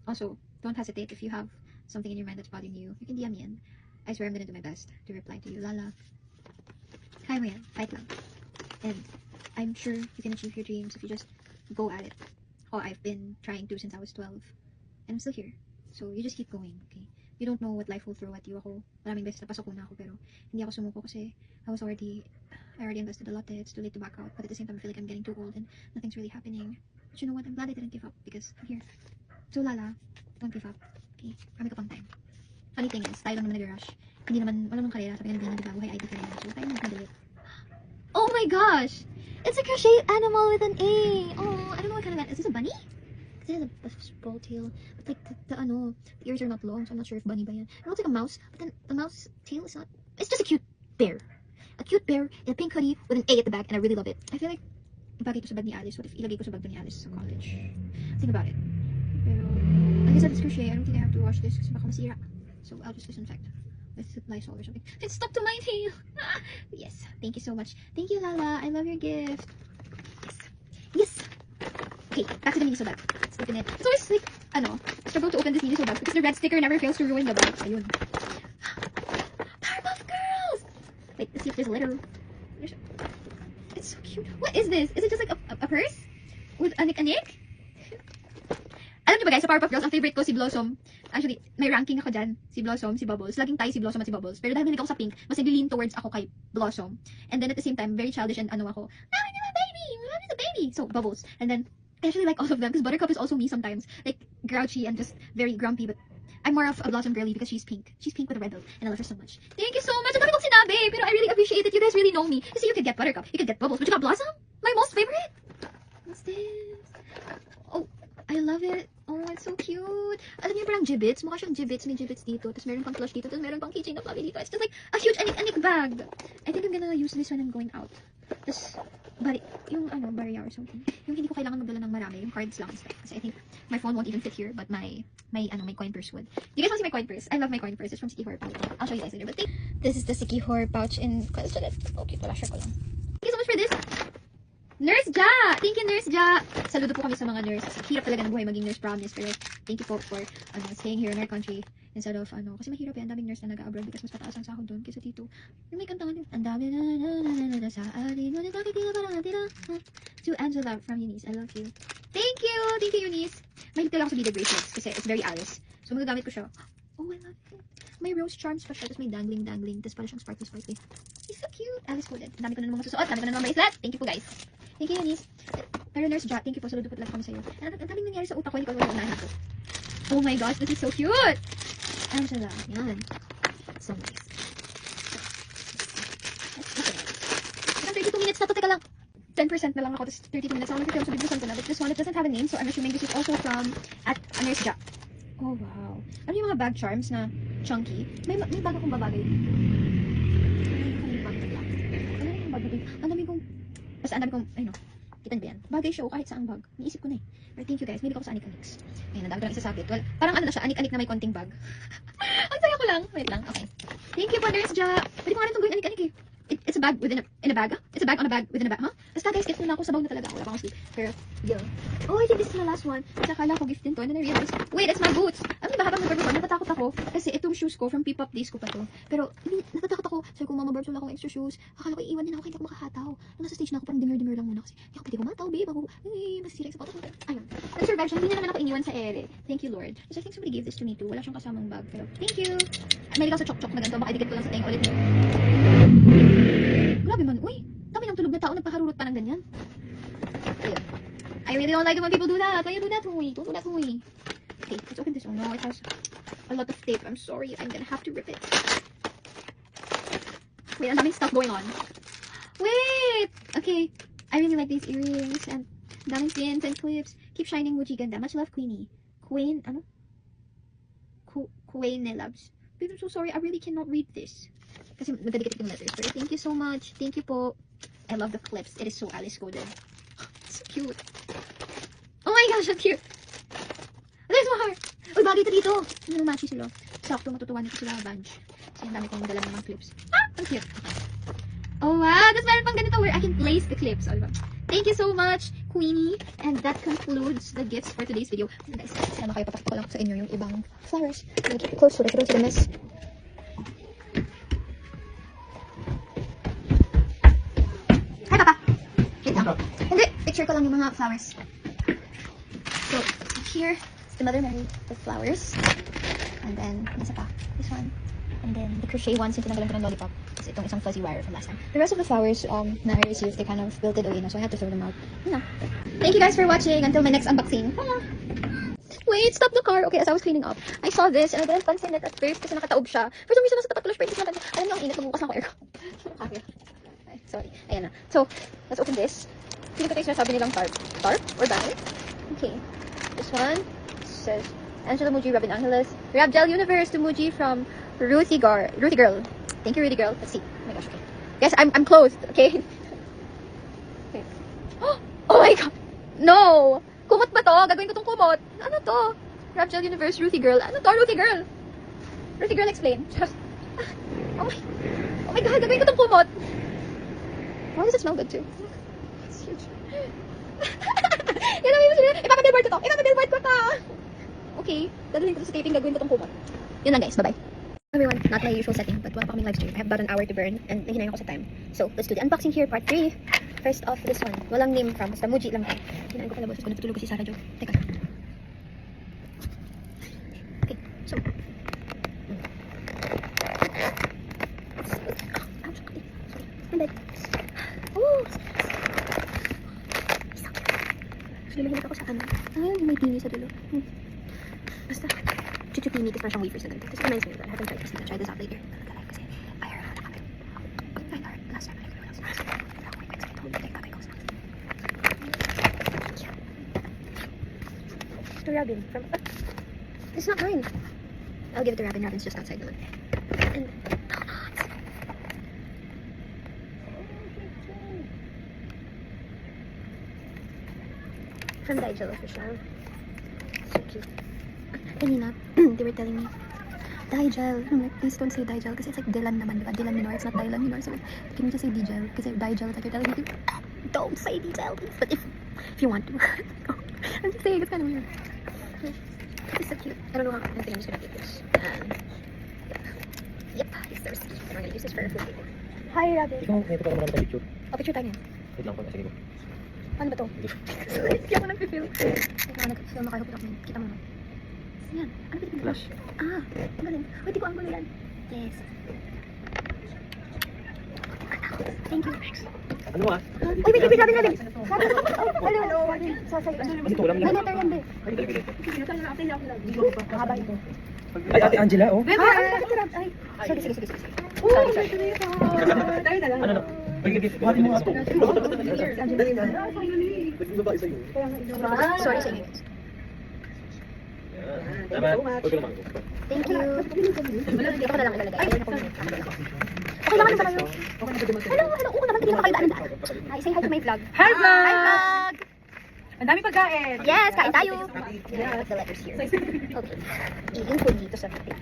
Also, don't hesitate if you have something in your mind that's bothering you. You can DM me and I swear I'm gonna do my best to reply to you, Lala. Kaya mo yan. Fight lang. And I'm sure you can achieve your dreams if you just go at it. Oh, I've been trying to since I was 12. And I'm still here. So, you just keep going, okay? You don't know what life will throw at you. Ako, maraming beses napasok na ako, pero hindi ako sumuko kasi I already invested a lot there. It's too late to back out. But at the same time, I feel like I'm getting too old and nothing's really happening. But you know what? I'm glad I didn't give up because I'm here. So, Lala, don't give up. Okay? Marami ka pang time. Funny thing is, tayo lang naman nag-rush. Hindi naman, wala nang karera. Sabi nga naman, di ba? Buhay ID ka rin. So, tayo naman madali. Oh my gosh! It's a crochet animal with an A! Oh, I don't know what kind of is this a bunny? It has a ball tail, but like the ears are not long, so I'm not sure if bunny ba yan. It looks like a mouse, but then the mouse tail is not. It's just a cute bear. A cute bear in a pink hoodie with an A at the back, and I really love it. I feel like ibagay ito sa bag ni Alice. What if ilagay ko sa bag ni Alice sa college? Think about it. Pero, like I said, it's crochet. I don't think I have to wash this kasi baka masira. So I'll just disinfect with Lysol or something. It's stuck to my tail. Yes, thank you so much. Thank you, Lala. I love your gift. Yes. Yes. Okay, back to the Miniso bag. Let's open it. It's always like, I struggle to open this Miniso bag because the red sticker never fails to ruin the bag. Ayun. Powerpuff Girls! Wait, let's see if there's a letter. It's so cute. What is this? Is it just like a purse? With anik-anik? Alam niyo ba guys, sa Powerpuff Girls, ang favorite ko si Blossom. Actually, may ranking ako dyan. Si Blossom, si Bubbles. Laging tayo si Blossom at si Bubbles. Pero dahil mahilig ako sa pink, mas nag-lean towards ako kay Blossom. And then at the same time, very childish and ako, I'm a baby! I'm a baby! So, Bubbles. And then, I actually like all of them because Buttercup is also me sometimes. Like, grouchy and just very grumpy, but I'm more of a Blossom girly because she's pink. She's pink with a red belt, and I love her so much. Thank you so much! Ang dami kong sinabi, pero I really appreciate it. You guys really know me. Kasi you could get Buttercup, you could get Bubbles, but you got Blossom? My most favorite? What's this? Oh, I love it. Oh, it's so cute. Alam niyo parang gibbets? Mukha siyang gibbets. May gibbets dito. Tapos meron pang plush dito. Tapos meron pang keychain na fluffy dito. It's just like a huge anik-anik bag. I think I'm gonna use this when I'm going out. Tapos, yung barya or something. Yung hindi ko kailangan magdala ng marami. Yung cards lang and stuff. Kasi I think my phone won't even fit here. But my coin purse would. You guys want to see my coin purse? I love my coin purse. It's from Siki Horror Pouch. I'll show you guys later. But this is the Siki Horror Pouch in... Okay, wala share ko lang. Thank you so much for this. Nurse Ja! Thank you, Nurse Ja! Saludo po kami sa mga nurse. Hirap talaga ng buhay maging nurse, promise. Pero thank you po for staying here in our country instead of kasi mahirap ang daming nurse na nag-abroad because mas mataas ang sahod doon kaysa dito. Yung may kantang ang dami na sa atin. Ngunit bakit tila parang tila? To Angela from Eunice. I love you. Thank you! Thank you, Eunice. Mahilig talaga ako sa beaded bracelets kasi it's very Alice. So magagamit ko siya. Oh, I love it. May rose charms pa siya. Tapos may dangling. Tapos parang siyang sparkly. It's so cute. Alice coded. Dami ko na naman masusuot. Dami ko na naman bracelet. Thank you po, guys. Thank you, Eunice. Pero Nurse Ja, thank you po. Saludo po lang kami sa'yo. Ang daming nangyari sa utak ko. Hindi ko unahin ko. Oh my gosh, this is so cute! Angela, yan. So nice. Let's 32 minutes na to. Teka lang. 10% na lang ako. Tapos 32 minutes. Ako nagkakaroon sa biglusan ko na. But this one, it doesn't have a name. So I'm assuming this is also from Nurse Ja. Oh, wow. Ano yung mga bag charms na chunky? May bag akong babagay. Ang dami kong, Kita niyo ba yan? Bagay siya o kahit saang bag. Naisip ko na eh. Pero thank you guys. May ko sa Anik-Anix. Ayan, ang dami ko lang isasabit. Well, parang ano na siya, Anik-Anik na may konting bag. Ang saya ko lang. Wait lang. Okay. Thank you po, Nurse Ja. Pwede ko nga rin itong gawin Anik-Anik eh. It's a bag within a bag? It's a bag on a bag within a bag, huh? Basta guys, gift na ako. Sabaw na talaga ako. Wala pa akong sleep. Pero, yeah. Oh, I think this is my last one. Kasi akala ko gift din to. And then I realized, wait, it's my boots. Alam niyo ba, habang nag-work ako, natatakot ako. Kasi itong shoes ko, from P-Pop Days ko pa to. Pero, natatakot ako. Sabi ko, Mama Barbs, wala akong extra shoes. Akala ko, iiwan din ako, hindi ako makahataw. Nung nasa stage na ako, parang demure lang muna. Kasi, hindi ako pwede kumataw, babe. Ako, masisira sa patas. Ayun. Nag-survive siya. Hindi na naman ako iniwan sa ere. Thank you, Lord. Kasi I think somebody gave this to me too. Wala siyang kasamang bag. Pero, thank you. May ligaw sa chok-chok na ganito. Baka idikit ko lang sa tenga ulit. Grabe man. Uy, dami ng tulog na tao. Nagpaharurot pa ng ganyan. Ayun. I really don't like it when people do that. Why you do that, Huy? Don't do that, Huy. Okay, let's open this one. No, it has a lot of tape. I'm sorry. I'm gonna have to rip it. Wait, ang daming stuff going on. Wait! Okay. I really like these earrings. And daming pins and clips. Keep shining, Muji ganda. Much love, Queenie. Queen, ano? Queen loves. Babe, I'm so sorry. I really cannot read this. Kasi magdadikit yung letters. Pero thank you so much. Thank you po. I love the clips. It is so Alice coded. So cute. Oh my gosh, so cute. There's more. Uy, bagay ito dito. Ano matchy sila. Sakto, matutuwa nito sila bunch. Kasi ang dami kong dala ng mga clips. Ah, ang cute. Oh wow, tapos meron pang ganito where I can place the clips. Oh, diba? Thank you so much, Queenie. And that concludes the gifts for today's video. So guys, sana kayo papakita ko lang sa inyo yung ibang flowers. Keep it close so that I don't miss. Hi, Papa. Wait lang. Hindi, picture ko lang yung mga flowers. So, here is the Mother Mary with flowers. And then, nasa pa, this one. And then, the crochet one, since tinanggalan ko ng lollipop. Kasi itong isang fuzzy wire from last time. The rest of the flowers na I received, they kind of wilted away na, so I had to throw them out. You know. Thank you guys for watching. Until my next unboxing. Wait, stop the car. Okay, as I was cleaning up, I saw this and I didn't pansin it at first kasi nakataob siya. For some reason, nasa tapat ko lang siya, hindi ko napansin. Alam niyo, ang init, magbukas lang ako aircon. Okay. Sorry. Ayan na. So, let's open this. Hindi ko tayo sinasabi nilang tarp. Tarp? Or battery? Okay. This one says, Angela Muji, Robin Angeles. Rab Gel Universe to Muji from Ruthie Girl. Thank you, Ruthie Girl. Let's see. Oh my gosh, okay. Guys, I'm clothed, okay? Okay. Oh my god! No! Kumot ba to? Gagawin ko tong kumot. Ano to? Rab Gel Universe, Ruthie Girl. Ano to, Ruthie Girl? Ruthie Girl, explain. Oh my god, gagawin ko tong kumot. Why does it smell good too? It's huge. Yan ang may masabi. Ipapabillboard ko to. Ipapabillboard ko to. Okay. Dadalhin ko to sa taping. Gagawin ko tong kumot. Yun lang guys. Bye-bye. Everyone, not my usual setting, but wala pa kaming live stream. I have about an hour to burn and nahinayin ako sa time. So, let's do the unboxing here, part 3. First off, this one. Walang name from. Basta Muji lang. Hinayin ko pala boses ko. Natutulog ko si Sarah Jo. Teka. Okay. So. And then. Oh! Lumahilap ako sa ano. Ayun, may tini sa dulo. Basta, chuchupini, tapos parang siyang wafers na ganito. This reminds me of that. I haven't tried this. Try this out later. Talaga, kasi I heard about it. I heard last time I heard about it. Ako may excited ako. Take tatay ko sa to Robin. From, it's not mine. I'll give it to Robin. Robin's just outside the room. And donuts. From Digel official. So cute. Kanina, they were telling me, Digel. I'm like, please don't say Digel kasi it's like Dylan naman, diba? Dylan minor, it's not Dylan minor. So like, can you just say Digel? Kasi Digel, it's like you're telling me, don't say Digel, please. But if you want to. I'm just saying, it's kind of weird. It's so cute. I don't know how, I think I'm just gonna keep this. And, yep, it's the receipt. And we're gonna use this for food later. Hi, Robin. Ikaw, ito pa naman tayo picture. Oh, picture tayo yan. Wait lang po, sige po. Paano ba to? Hindi ako nag-feel. Nag-film ako, kita mo naman. Yan. Ano ba ito? Flash. Ah, ang galing. Wait, di ko ang gulo yan. Yes. Thank you. Ano ah? Ay, wait, Robin. Hello. Sorry. Ito, wala mo May lang. letter yan, be. Mahaba ito. Ay, Ate Angela, oh. Ay, sige. Sorry. Ano? Buhatin mo nga ito. Sorry sa inyo. Tama. Huwag ka naman. Thank you. Dito ko na lang ilalagay. Okay lang naman pala yun. Hello. Oo naman, hindi na makakita ng daan. Hi, say hi to my vlog. Hi, vlog! Hi, vlog! Ang dami pagkain. Yes, kain tayo! Yeah, put the letters here. Okay. I-link ko dito sa video.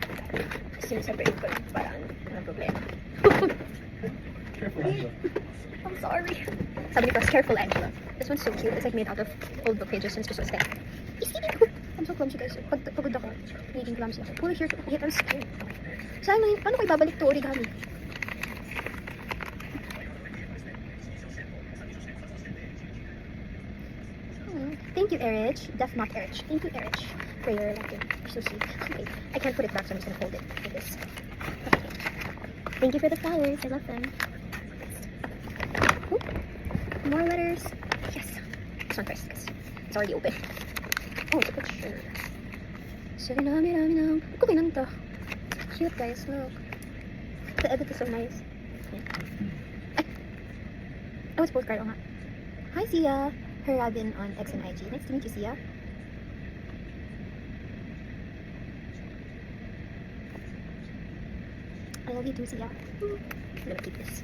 Sineseparate ko lang para walang problema. I'm sorry. Sabi ni Cross, careful, Angela. This one's so cute. It's like made out of old book pages and it's just so aesthetic. I'm so clumsy, guys. Pagod ako, naging clumsy ako. Pull it here to hit our skin. Saan na yun? Paano ko ibabalik to origami? Thank you, Erich. Def not Erich. Thank you, Erich, for your letter. You're so sweet. Okay, I can't put it back, so I'm just gonna hold it like this. Okay. Thank you for the flowers. I love them. Ooh. More letters. Yes. This one first, guys. It's already open. Oh, it's a picture. Suriname. Look, pinanta. Cute, guys. Look. The edit is so nice. Ay. Oh, it's postcard. Oh, nga. Hi, Sia. Her Robin on X and IG. Nice to meet you, Sia. I love you too, Sia. I'm gonna keep this.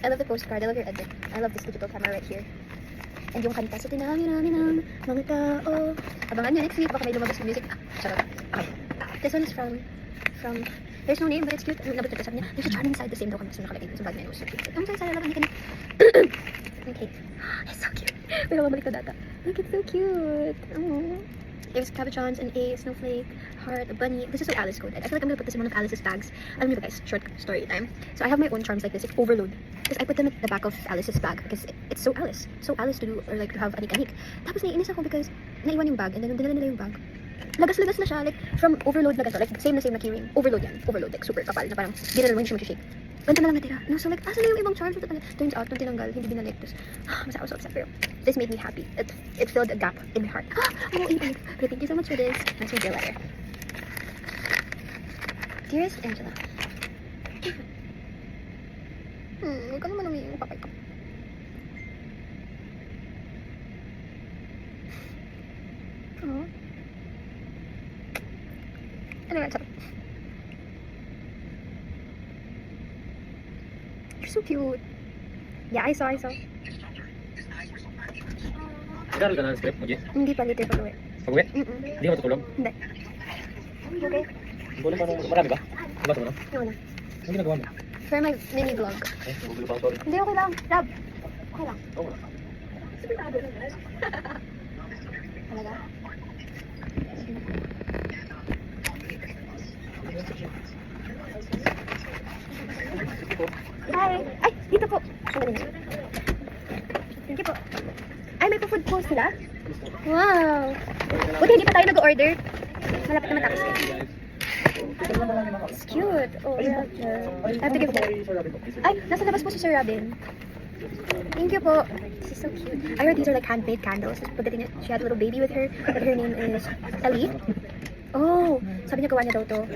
I love the postcard. I love your edit. I love this digital camera right here. And yung kanta sa tinami-rami ng mga tao. Abangan nyo next week. Baka may lumabas na music. Charot. Okay. This one is from... There's no name, but it's cute. Nabot ko sabi niya, there's a charming side the same daw kung nasa nakalagay dito sa bag na yun. So cute. I'm so excited. I love it. Okay. It's so cute. Wait, mabalik ko data. Look, it's so cute. Oh. There's cabochons, an A, snowflake, heart, a bunny. This is so Alice coded. I feel like I'm gonna put this in one of Alice's bags. Alam niyo ba guys, short story time. So I have my own charms like this. It's overload. Because I put them at the back of Alice's bag because it's so Alice. So Alice to do or like to have anik-anik. Tapos naiinis ako because naiwan yung bag and then nung dinala nila yung bag, lagas-lagas na siya. Like from overload na ganito. Like same na keyring. Overload yan. Overload. Like super kapal na parang dinala mo yung siya mag-shake. Ganito na lang natira. No, so like, asan na yung ibang charms? Turns out, nung tinanggal, hindi binalik. Tapos, mas ako so upset. Pero, this made me happy. It filled a gap in my heart. Oh, ink. But thank you so much for this. Nice with your letter. Dearest Angela. Huwag ka naman umiiyak. Papay ka. Oh. Ano nga, sarap. You're so cute. Yeah, I saw. Nag-aaral ka na ng script, Muji? Hindi pa, later pag-uwi. Pag-uwi? Hindi Mm-mm. ka matutulog? Hindi. Okay. Gulo pa marami ba? Diba ito mo? Wala. Ano ginagawa mo? For my mini vlog. Eh, gulo pa ako, sorry. Hindi, okay lang. Lab. Okay lang. Oo nga. Talaga? Hi! Ay! Dito po! Thank you po. Ay, may po-food po sila? Wow! Buti hindi pa tayo nag-order. Malapit naman tapos eh. It's cute. Oh, yeah. I have to give that. Ay, nasa labas po si Sir Robin. Thank you po. This is so cute. I heard these are like handmade candles. Pagdating niya, she had a little baby with her. Her name is Ellie. Oh, sabi niya gawa niya daw to.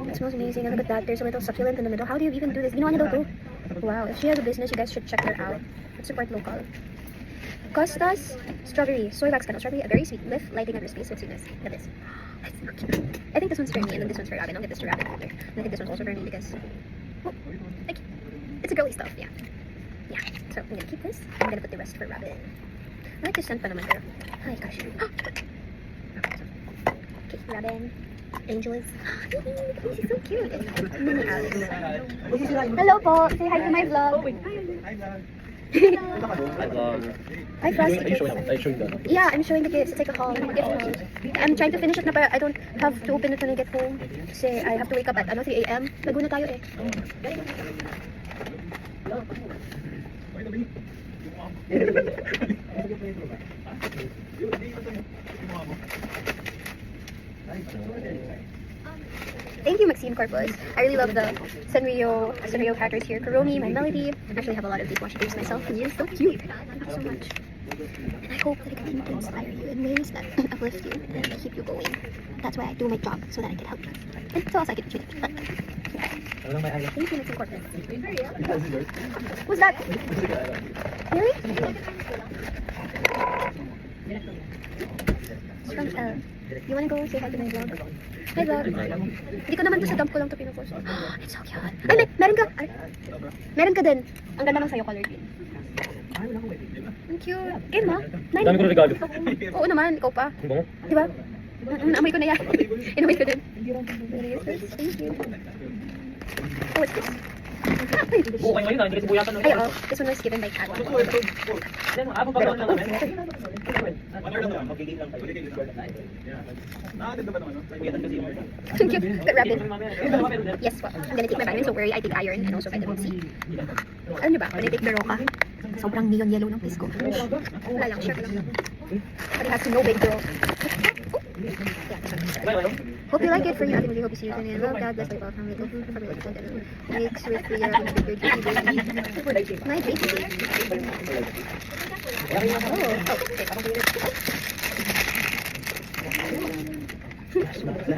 It smells amazing. And look at that. There's a little succulent in the middle. How do you even do this? Ginawa niya daw to. Wow. If she has a business, you guys should check her out. Let's support local. Costas strawberry. Soy wax candle. Strawberry, a very sweet lift, lighting up your space with sweetness. Look at this. That's so cute. I think this one's for me and then this one's for Robin. I'll get this to Robin after. And I think this one's also for me because like, it's a girly stuff, yeah. Yeah. So I'm gonna keep this. I'm gonna put the rest for Robin. I like the scent pa naman pero. Ay gosh. Okay, Robin. Angels. She's so cute. It's Mini Alice. Hello po. Say hi to my vlog. Hi, Frost. Are you showing that? Yeah, I'm showing the gifts. It's like a haul. Gift haul. I'm trying to finish it na but I don't have to open it when I get home. Kasi I have to wake up at 3 a.m. Laguna tayo eh. Thank you, Maxine Corpus. I really love the Sanrio characters here. Kuromi, my melody. I actually have a lot of these washi tapes myself, and it's so cute. Thank you so much. And I hope that I continue to inspire you in ways that uplift you and keep you going. That's why I do my job, so that I can help you. And so else I can do it. Ano may eyelash? Thank you, Maxine Corpus. Who's that? Really? It's from Elle. You wanna go say hi to my vlog? Hi vlog. Hindi ko naman to sa dump ko lang to pinupost. It's so cute. Ay, meron ka. Ay, meron ka din. Ang ganda ng sa'yo color green. Ang cute. Game ha? Dami ko na regalo. Oo naman, ikaw pa. Ang bango. Di ba? Naamoy ko na yan. Inamoy ko din. Thank you. Oh, what's this? Oo, kayo ngayon na. Hindi kasi buyasan. Ay, oo. This one was given by Kat. Abang pa lang namin. Thank you. Good rapid. Yes, po. I'm gonna take my vitamins. Don't worry, I take iron and also vitamin C. Alam niyo ba, when I take Berocca, sobrang neon yellow ng face ko. Wala lang, share ko lang. But it has to no big girl. Hope you like it for you. I really hope you see you soon. Well, God bless you all from me. Probably like content. Mix with the bigger baby. My baby.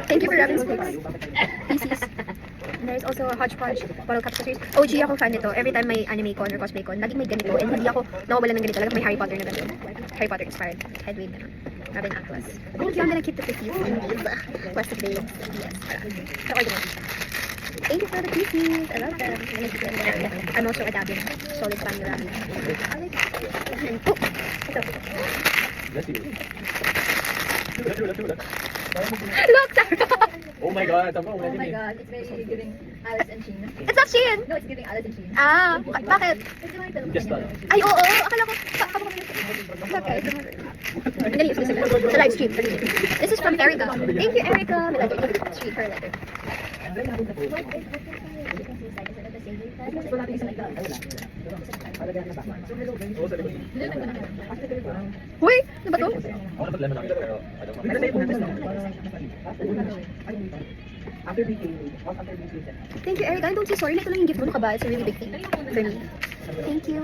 Thank you for Robin's Picks. Pieces. And there's also a hodgepodge bottle cap accessories. OG ako fan nito. Every time may anime con or cosplay con, laging may ganito. And hindi ako nawawalan ng ganito. Laging may Harry Potter na ganito. Harry Potter inspired. Headway na. Robin Atlas. Thank you. I'm gonna keep the 50s. Plastic bags. Yes. So original. Thank you for the pieces. I love them. I'm gonna keep them there. I'm also adapting. Solid fan ni Robin. Oh! Ito. Bless you. Look, Sarah! Oh my God. Tama. Oh my god, it's very giving Alice and Shein. It's not Shein! No, it's giving Alice and Shein. Ah, bakit? Just that. Ay, oo, akala ko, okay. I'm gonna use this sa live stream. This is from Erica. Thank you, Erica. May letter. Street, her letter. Uy, ano ba to? Ako dapat lemon ako pero I don't want. Thank you, Erica. And don't say sorry. Ito lang yung gift mo. Ano ka ba? It's a really big thing for me. Thank you.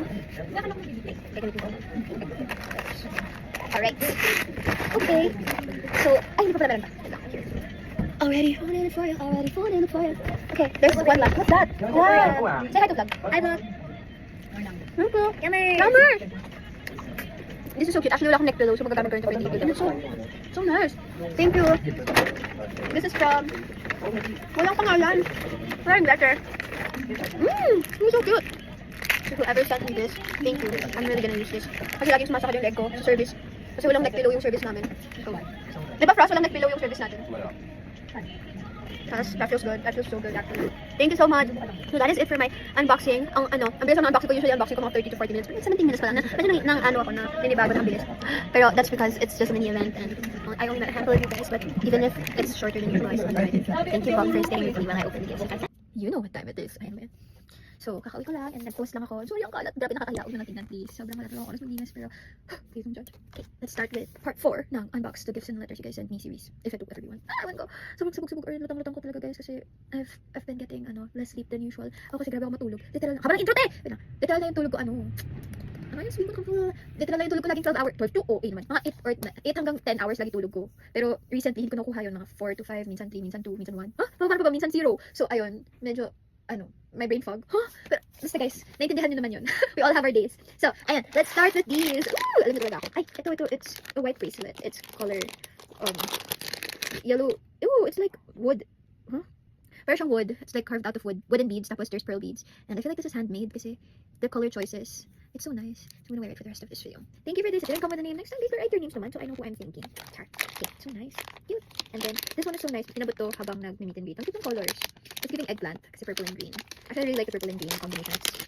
Alright. Okay. So, ay, hindi pa pala meron pa. Already falling for you, already falling for you. Okay, there's one last. What's that? Ah, say hi to vlog. Hi vlog. Hello. Yummer. This is so cute. Actually, wala akong neck pillow, so magagamit ko rin ito for dito. So nice. Thank you. This is from... Walang pangalan. Walang letter. It's so cute. So whoever sent me this, thank you. I'm really gonna use this. Kasi laging sumasakit yung leg ko sa service. Kasi walang neck pillow yung service namin. Di ba, Frost? Walang neck pillow yung service natin. That feels good. That feels so good actually. Thank you so much. So that is it for my unboxing. Ang bilis ng unboxing ko. Usually unboxing ko mga 30 to 40 minutes. But 17 minutes pa lang. Medyo ako na ninibago ng bilis. Pero that's because it's just a mini event and I only met a handful of you guys. But even if it's shorter than usual, I still enjoyed it. Thank you Bob for staying with me while I open the gifts. You know what time it is. Ayan. So, kakauwi ko lang and nag-post lang ako. Sorry ang kalat. Grabe nakakahiya. Huwag na natin please. Sobrang kalat lang ako. Oras maglinis pero please don't judge. Okay, let's start with part 4 ng Unbox the Gifts and Letters you guys sent me series. If I took everyone. Ewan ko. Sobrang sabog-sabog or lutang-lutang ko talaga guys kasi I've been getting less sleep than usual. Ako kasi grabe ako matulog. Literal lang. Haba ng intro te! Literal na yung tulog ko ano yung sleep ko? Literal na yung tulog ko laging 12 hours. 12 to 8 naman. Mga 8 hanggang 10 hours lagi tulog ko. Pero recently hindi ko nakuha yun. Mga 4 to 5, minsan 3, minsan 2, minsan 1. Paano pa ba? Minsan 0. So ayun, medyo my brain fog. Pero, basta guys, naintindihan nyo naman yun. We all have our days. So, ayan, let's start with these. Ooh, alam mo talaga ako. Ay, ito, it's a white bracelet. It's color, yellow. Ooh, it's like wood. Pero siyang wood. It's like carved out of wood. Wooden beads, tapos there's pearl beads. And I feel like this is handmade kasi the color choices. It's so nice. So I'm gonna wear it for the rest of this video. Thank you for this. It didn't come with a name. Next time, please write your names naman so I know who I'm thinking. Char. Okay, so nice. Cute. And then, this one is so nice. Pinabot to habang nag-meet and greet. Ang cute ng colors. It's giving eggplant kasi purple and green. Actually, I really like the purple and green combinations.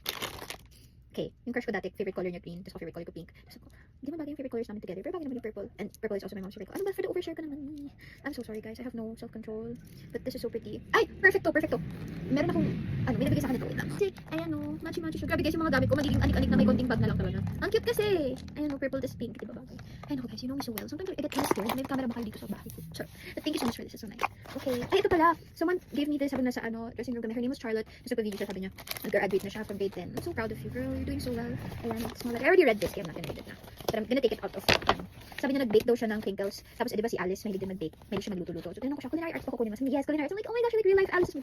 Okay, yung crush ko dati, favorite color niya green, tapos favorite color ko pink. Tapos ako, hindi mo bagay yung favorite colors namin together, pero bagay naman yung purple. And purple is also my mom's favorite color. Ano ba, for the overshare ka naman? I'm so sorry guys, I have no self-control. But this is so pretty. Ay, perfecto. Meron akong, may nabigay sa akin ito. Wait lang. Kasi, ayan o, matchy. Grabe guys, yung mga gamit ko, magiging anik-anik na may konting bag na lang talaga. Ang cute kasi. Ayan o, purple, this pink, diba bagay? Ayan o guys, you know me so well. Sometimes I get kind of scared. May camera ba kayo dito sa bahay ko? Sure. But thank you so much for this, it's so nice. Okay. Ay, ito pala. Someone gave me this, sabi na sa dressing room kami. Her name was Charlotte. Just nagpa-video siya, sabi niya, nag-graduate na siya from grade 10. I'm so proud of you, girl. You're doing so well. Ayan, small letter. I already read this, kaya I'm not gonna read it now. But I'm gonna take it out of Sabi niya nag-bake daw siya ng crinkles. Tapos, di ba si Alice, mahilig din mag-bake. Mahilig siya magluto-luto. So, tinanong ko siya, culinary arts pa kukunin mo? Sabi niya, yes, culinary arts. I'm like, oh my gosh, I like real life Alice.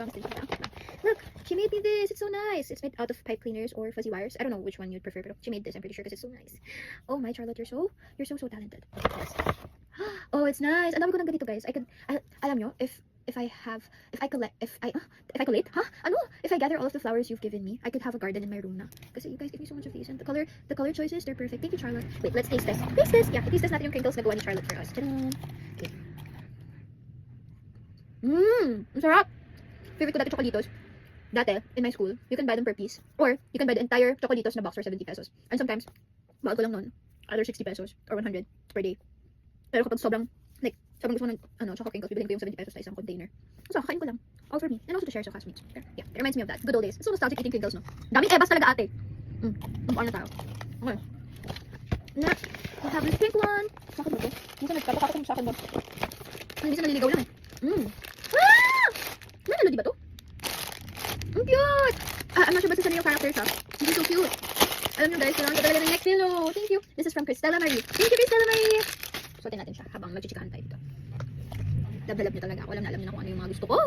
Look, she made me this. It's so nice. It's made out of pipe cleaners or fuzzy wires. I don't know which one you'd prefer, but she made this. I'm pretty sure because it's so nice. Oh my Charlotte, you're so talented. Yes. Oh, it's nice. Ang dami ko ng ganito, guys. Alam nyo, if I gather all of the flowers you've given me, I could have a garden in my room na. Kasi you guys give me so much of these, and the color choices, they're perfect. Thank you, Charlotte. Wait, let's taste this. Taste this. Yeah, taste this natin yung crinkles na gawa ni Charlotte for us. Tadaan. Okay. Ang sarap. Favorite ko dati chocolitos. Dati, in my school, you can buy them per piece. Or, you can buy the entire chocolitos na box for 70 pesos. And sometimes, bawal ko lang nun, either 60 pesos or 100 per day. Pero kapag sobrang gusto mo ng choco crinkles, bibilhin ko yung 70 pesos sa isang container. So, kakain ko lang. All for me. And also to share sa classmates. Okay? Yeah, it reminds me of that. Good old days. It's so nostalgic eating crinkles, no? Daming ebas talaga, ate. Ano na tayo? Okay. Next, we have this pink one. Sakit ba ito? Minsan nagkakakot mo sa akin ba? Minsan naliligaw lang eh. May melody ba to? Ang cute! I'm not sure basta sa yung character siya. This is so cute. Alam nyo guys, kailangan ko talaga ng next pillow. Thank you. This is from Cristela Marie. Thank you, Cristela Marie! Suotin natin siya habang magchichikahan tayo dito. Love niyo talaga ako. Alam na kung ano yung mga gusto ko.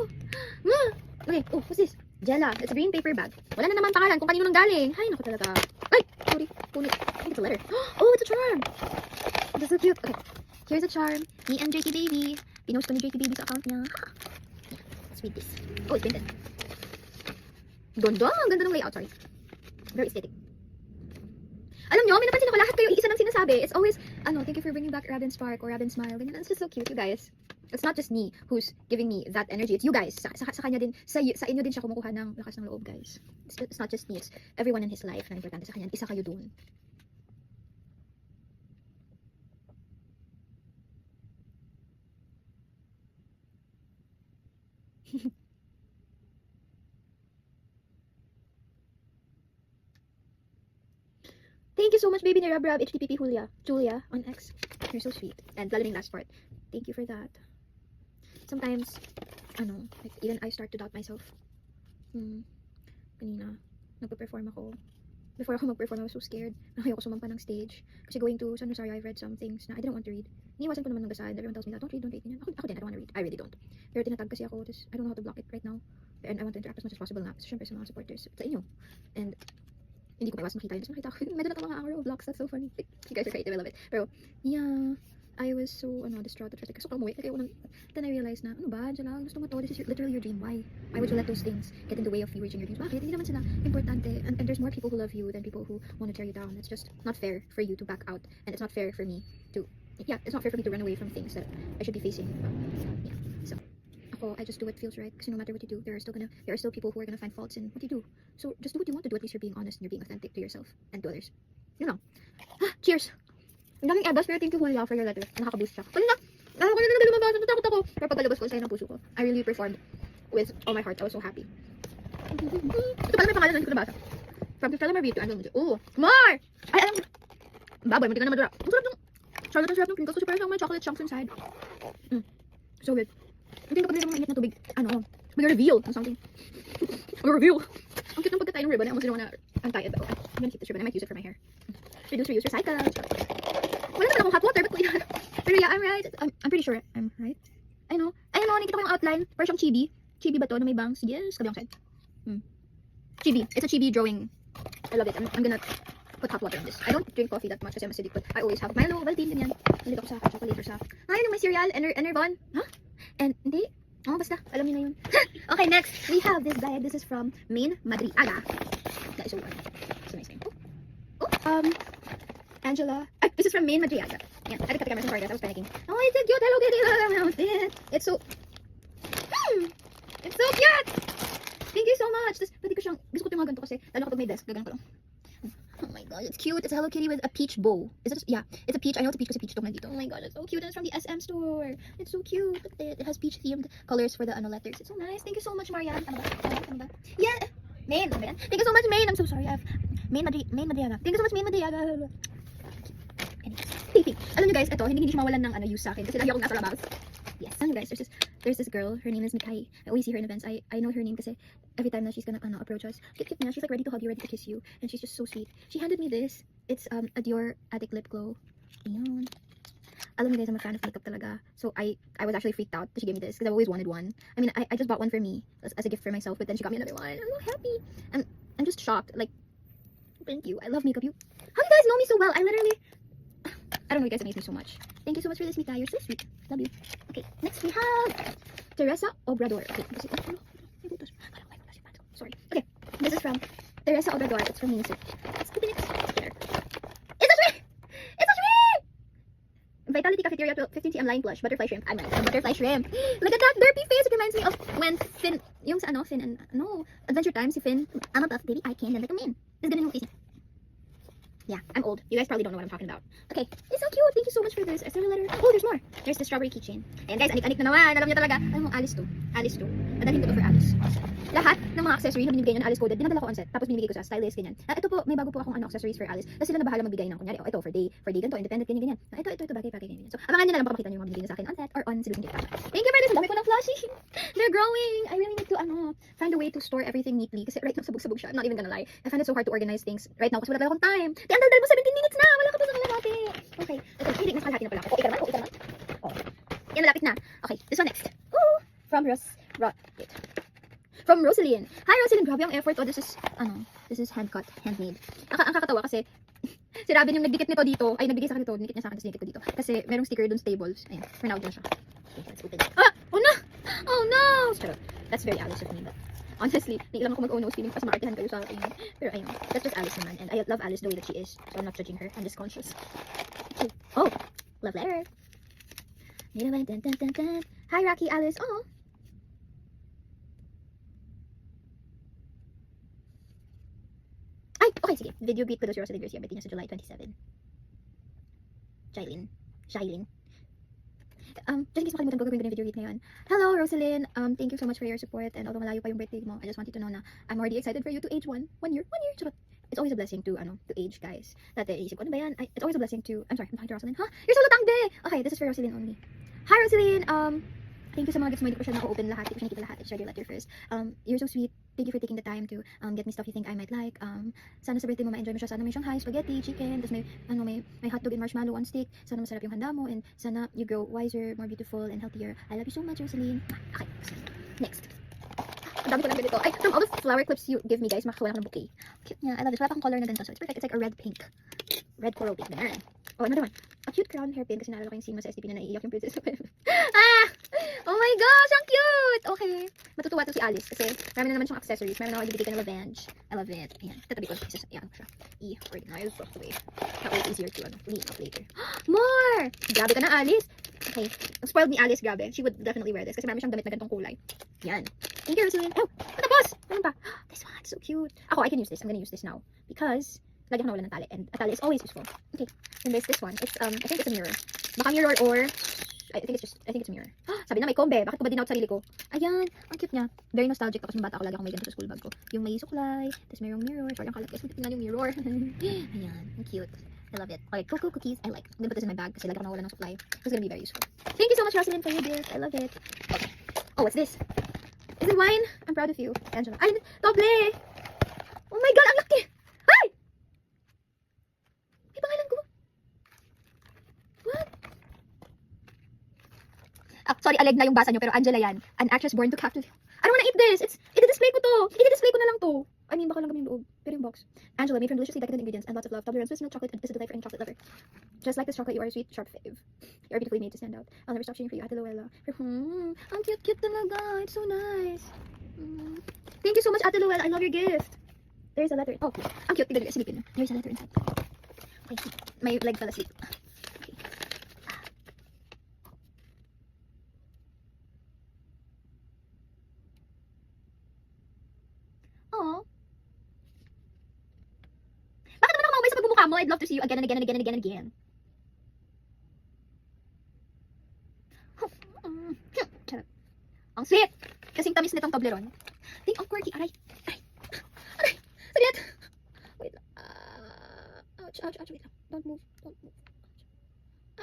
Okay, what's this? Jella. It's a green paper bag. Wala na naman pangalan kung kanino nang galing. Ay, naku talaga. Ay, sorry. Punit. I think it's a letter. Oh, it's a charm. This is so cute. Okay, here's a charm. Me and JT Baby. Pinost ko ni JT Baby sa account niya. Let's read this. Oh, it's printed. Ganda. Ang ganda ng layout. Sorry. Very aesthetic. Alam nyo, may napansin ako lahat kayo iisa ng sinasabi. It's always, thank you for bringing back Robin Spark or Robin Smile. Ganyan. It's just so cute, you guys. It's not just me who's giving me that energy. It's you guys. Sa kanya din, sa inyo din siya kumukuha ng lakas ng loob, guys. It's not just me. It's everyone in his life na importante sa kanya. Isa kayo dun. Thank you so much, baby ni Rab, HTTP Julia on X. You're so sweet. And lalo yung last part. Thank you for that. Sometimes, like, even I start to doubt myself. Kanina, nagpe-perform ako. Before ako mag-perform, I was so scared. Ayoko sumampa ng stage. Kasi going to San Rosario, I've read some things na I didn't want to read. Iniwasan ko naman ng gasaan. Everyone tells me that, don't read. Ako din, I don't want to read. I really don't. Pero tinatag kasi ako, just, I don't know how to block it right now. And I want to interact as much as possible na. So, syempre, sa mga supporters, sa inyo. And, hindi ko maiwas makita yun. So, nakita ko, medyo na mga hour of vlogs. That's so funny. Like, you guys are creative, I love it. Pero, yeah, I was so, distraught at first. Gusto ko umuwi. Then I realized na, Angela, gusto mo to. This is literally your dream. Why would you let those things get in the way of you reaching your dreams? Bakit? Hindi naman sila importante. And there's more people who love you than people who want to tear you down. It's just not fair for you to back out. And it's not fair for me to, it's not fair for me to run away from things that I should be facing. Yeah, so, I just do what feels right. Because no matter what you do, there are still people who are gonna find faults in what you do. So just do what you want to do. At least you're being honest and you're being authentic to yourself and to others. You know. Cheers. Ang daming ebas, pero thank you Julia for your letter. Nakaka-boost siya. Kanina, ko na lumabas. Natakot ako. Pero pagkalabas ko, sa'yo ng puso ko. I really performed with all my heart. I was so happy. Ito pala may pangalan na hindi ko nabasa. From Cristela Marie to Angela Mundo. Oh, more! Ay, alam mo. Baboy, hindi ka na madura. Ang sarap ng Charlotte, ang sarap ng crinkles kasi parang may chocolate chunks inside. So good. Hindi kapag nila mga init na tubig, mag-reveal ng something. Mag-reveal. Ang cute ng pagkatayo ng ribbon. I almost didn't wanna untie it, but okay. I'm gonna keep this ribbon. I might use it for my hair. Reduce, reuse, recycle. Wala naman akong hot water, but yeah. Pero yeah, I'm right. I'm pretty sure I'm right. I know, nakita ko yung outline. Parang siyang chibi. Chibi ba to na may bangs? Yes, kabilang side. Chibi. It's a chibi drawing. I love it. I'm gonna put hot water in this. I don't drink coffee that much kasi I'm acidic, but I always have Milo, Valtin, ganyan. Nandito ako sa chocolate or sa... Ayun yung may cereal, Enervon. Huh? And hindi. Oh, basta. Alam niyo na yun. Okay, next. We have this bag. This is from Main Madriaga. That is so warm. So nice. Angela. This is from Main Madriaga. Yeah, I cut the camera. Sorry guys, I was panicking. Oh, it's a cute Hello Kitty. It's so... It's so cute! Thank you so much. Pwede ko siyang... Gusto ko yung mga ganito kasi lalo kapag may desk. Gagano ko lang. Oh my god, it's cute. It's a Hello Kitty with a peach bow. Is it? Yeah, it's a peach. I know it's a peach because peach talk nandito. Oh my god, it's so cute. And it's from the SM store. It's so cute. Look at it. It has peach themed colors for the letters. It's so nice. Thank you so much, Marianne. Ano ba? Yeah. Main. Thank you so much, Main. I'm so sorry. Main Madriaga. Thank you so much, Main Madriaga. Alam nyo guys, ito, hindi siya mawalan ng use sa akin kasi lagi akong nasa labas. Yes, alam nyo guys, there's this girl, her name is Mikai. I always see her in events. I know her name kasi every time na she's gonna approach us, cute niya. She's like ready to hug you, ready to kiss you, and she's just so sweet. She handed me this. It's a Dior Addict Lip Glow. Ayan. alam niyo guys, I'm a fan of makeup talaga. So I was actually freaked out that she gave me this because I've always wanted one. I mean, I just bought one for me as a gift for myself, but then she got me another one. I'm so happy. I'm just shocked. Like, thank you. I love makeup. How do you guys know me so well? I don't know, you guys amaze me so much. Thank you so much for this, Mika. You're so sweet. Love you. Okay, next we have Teresa Obrador. Okay, sorry. Okay, this is from Teresa Obrador. It's from Miniso. Let's open it. There. It's a shrimp! It's a shrimp! Vitality Cafeteria 15 cm line blush. Butterfly shrimp. I'm a butterfly shrimp. Look at that derpy face. It reminds me of when Finn, yung sa ano, Finn and, no, Adventure Time, si Finn, I'm a buff baby, I can, then like a man. This is gonna be yeah, I'm old. You guys probably don't know what I'm talking about. Okay, it's so cute. Thank you so much for this. Is there a letter? Oh, there's more. There's the strawberry keychain. And guys, anik-anik na naman. Alam niyo talaga. Alam mo, Alice to. Alice to. Dadalhin ko to for Alice. Lahat ng mga accessory na binibigay niyo na Alice coded, dinadala ko on set. Tapos binibigay ko sa stylist, ganyan. Ito po, may bago po akong accessories for Alice. Tapos sila na bahala magbigay ng kunyari, ito, for day ganito, independent, ganyan. Ito, bagay, ganyan. So, abangan niyo na lang baka makita niyo yung mga binibigay niyo sa akin on set or on Cebu Thank you for this. Dami ko ng plushie. They're growing. I really need to, find a way to store everything neatly. Kasi right now, sabog siya. I'm not even gonna lie. I find it so hard to organize things right now kasi wala akong time. Ang daldal mo 17 minutes na. Wala ka pa sa kalahati. Okay. Ito, hindi, mas kalahati na pala ako. Okay ka naman. Oh. Yan, malapit na. Okay, this one next. Ooh, from From Rosaline. Hi, Rosaline. Grabe ang effort. Oh, this is hand-cut, handmade. Ang kakatawa kasi, si Robin yung nagdikit nito dito. Ay, nagbigay sa akin ito. Dinikit niya sa akin, tapos dinikit ko dito. Kasi merong sticker dun stables. Ayan, for now, dyan siya. Okay, let's open it. Oh no! Oh no! Charot. That's very Alice of me, but honestly, nailang ako mag-oh-no feeling pa sa maartihan kayo sa akin. Pero ayun, that's just Alice naman. And I love Alice the way that she is. So I'm not judging her. I'm just conscious. Okay. Oh! Love letter. Hi, Rocky Alice. Oh! Ay! Okay, sige. Video greet ko daw si Rosalie Garcia. Birthday niya sa July 27. Jailin. Just in case makalimutan ko, gagawin ko na yung video greet ngayon. Hello, Rosaline. Thank you so much for your support. And although malayo pa yung birthday mo, I just want you to know na I'm already excited for you to age one year. Charot. It's always a blessing to age, guys. Dati, isip ko, ano ba yan? It's always a blessing to, I'm sorry, I'm talking to Rosaline. Huh? You're so lutang, de! Okay, this is for Rosaline only. Hi, Rosaline! Thank you sa mga gifts mo. Hindi ko siya naka-open lahat. Hindi ko siya nakita lahat. I shared your letter first. You're so sweet. Thank you for taking the time to get me stuff you think I might like. Sana sa birthday mo ma-enjoy mo siya. Sana may Shanghai, spaghetti, chicken, tapos may hotdog and marshmallow on stick. Sana masarap yung handa mo, and sana you grow wiser, more beautiful, and healthier. I love you so much, Rosaline. Okay, next. Ang dami ko lang ganito. Ay, from all the flower clips you give me, guys, makakakuha ako ng bouquet. Cute niya. I love it. Wala pang color na ganito. So it's perfect. It's like a red pink. Red coral pink. Ganun. Oh, another one. A cute crown hairpin kasi naalala ko yung scene mo sa STP na naiiyak yung princess. Oh my gosh, ang cute! Okay. Matutuwa to si Alice kasi marami na naman siyang accessories. Marami na ako ibibigay ka ng Lavenge. I love it. Ayan. Tatabi ko. Ayan ko siya. I-organize. Soft way. That way easier to clean up later. More! Grabe ka na, Alice. Okay. Ang spoiled ni Alice, grabe. She would definitely wear this kasi marami siyang damit na ganitong kulay. Yan. Thank you, Rosaline. Oh, patapos! Ano pa? This one, so cute. Ako, I can use this. I'm gonna use this now. Because, lagi ako nawala ng tali. And a tali is always useful. Okay. And there's this one. It's, I think it's a mirror. Baka mirror or, I think it's a mirror. Sabi na may kombe. Bakit ko ba din out sarili ko? Ayan. Ang cute niya. Very nostalgic. Tapos nung bata ako, lagi akong may ganito sa school bag ko. Yung may suklay. Tapos mayroong mirror. Sorry, ang kalat. Guys, tingnan yung mirror. Ayan. Ang cute. I love it. Okay, cocoa cookies. I like. I'm gonna put this in my bag kasi lagi ako nawala ng suklay. It's gonna be very useful. Thank you so much, Rosaline, for your gift. I love it. Okay. Oh, what's this? Is it wine? I'm proud of you. Angela. Ay, doble! Oh my God, ang laki! Ay! May pangalan ko. What? Ah, sorry, aleg na yung basa nyo, pero Angela yan. An actress born to captivate. I don't wanna eat this! I-display ko to! I-display ko na lang to! I mean, baka lang kami yung loob. Pero yung box. Angela, made from deliciously decadent ingredients and lots of love. Toblerone Swiss milk chocolate is a delight for any chocolate lover. Just like this chocolate, you are a sweet, sharp fave. You are beautifully made to stand out. I'll never stop cheering for you, Ate Luella. Ang cute talaga. It's so nice. Thank you so much, Ate Luella. I love your gift. There's a letter. Oh, ang cute. Tignan, silipin. There's a letter inside. Okay, my leg fell asleep. Okay. Aww. Bakit naman ako maumay sa pagmumukha mo? I'd love to see you again and again and again and again and again. Charot. Ang sweet! Kasing tamis nitong Toblerone. Think ang quirky. Aray! Aray! Saglit! Wait lang. Ouch! Wait lang. Don't move.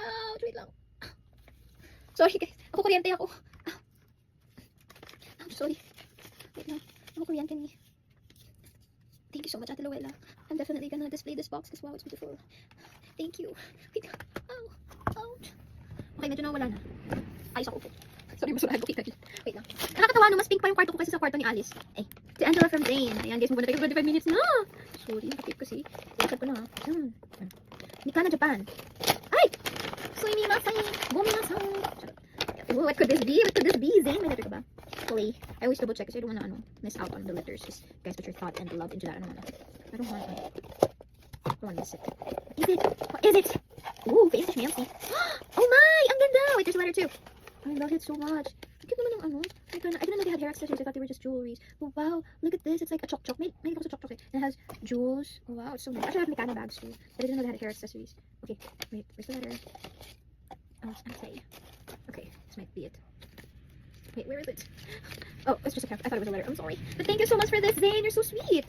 Ouch! Wait lang. Sorry guys. Ako kuryente ako. Ouch! Sorry. Wait lang. Ako kuryente ni. Thank you so much, Ate Luella. I'm definitely gonna display this box because wow, it's beautiful. Thank you. Wait. Ow. Ouch. Okay, medyo nawala na. Ayos ako po. Sorry, masurahan ko kita. Wait lang. Nakakatawa no, mas pink pa yung kwarto ko kasi sa kwarto ni Alice. Eh, si Angela from Zane. Ayan guys, move na tayo 25 minutes na. Sorry, nakapip kasi. Lakad ko na. Nikana, Japan. Ay! Sumimasen! Bumimasen! Oh, what could this be? What could this be? Zane, may letter ka ba? Actually, I always double check kasi I don't wanna miss out on the letters. Just guys, put your thought and love into that. I don't wanna miss it. Is it? What is it? Ooh, fancy schmancy. Oh my! Ang ganda! Wait, there's a letter too. I love it so much. Ang cute naman ng ano. I didn't know they had hair accessories. I thought they were just jewelries. But wow, look at this. It's like a choc-choc. May ako sa choc-choc eh. And it has jewels. Oh wow, it's so nice. Actually, I have Mikana bags too. But I didn't know they had hair accessories. Okay, wait, where's the letter? Oh, it's okay. Okay, this might be it. Wait, where is it? Oh, it's just a cap. I thought it was a letter. I'm sorry. But thank you so much for this, Zane. You're so sweet.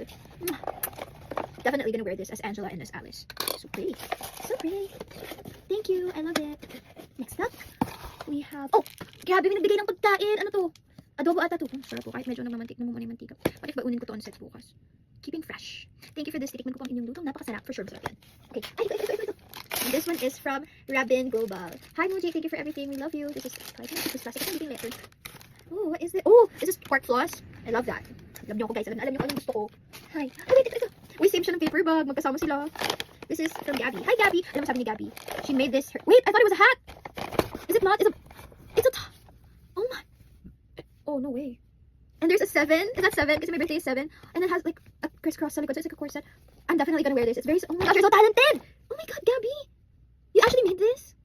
Definitely gonna wear this as Angela and as Alice. So pretty. So pretty. Thank you. I love it. Next up, we have... Oh! Grabe, may nagbigay ng pagkain. Ano to? Adobo ata to. Sarap po. Kahit medyo namamantik na muna yung mantika. What if baunin ko to on set bukas? Keeping fresh. Thank you for this. Titikman ko pang inyong luto. Napakasarap. For sure, masarap yan. Okay. Ay, ito. And this one is from Rabin Global. Hi, Moji. Thank you for everything. We love you. This is plastic. I'm eating letter. Oh, what is it? Oh, is this pork floss? I love that. Alam niyo ako, guys. Alam niyo kung anong gusto ko. Hi. Ay, wait, ito. Uy, same siya ng paper bag. Magkasama sila. This is from Gabby. Hi, Gabby. Alam mo sabi ni Gabby. She made this. Wait, I thought it was a hat. Is it not? It's a top. Oh my. Oh, no way. And there's a 7. Is that 7? Because my birthday is 7. And it has like a crisscross sa likod. So it's like a corset. I'm definitely gonna wear this. It's very... Oh my gosh, you're so talented. Oh my god, Gabby. You actually made this?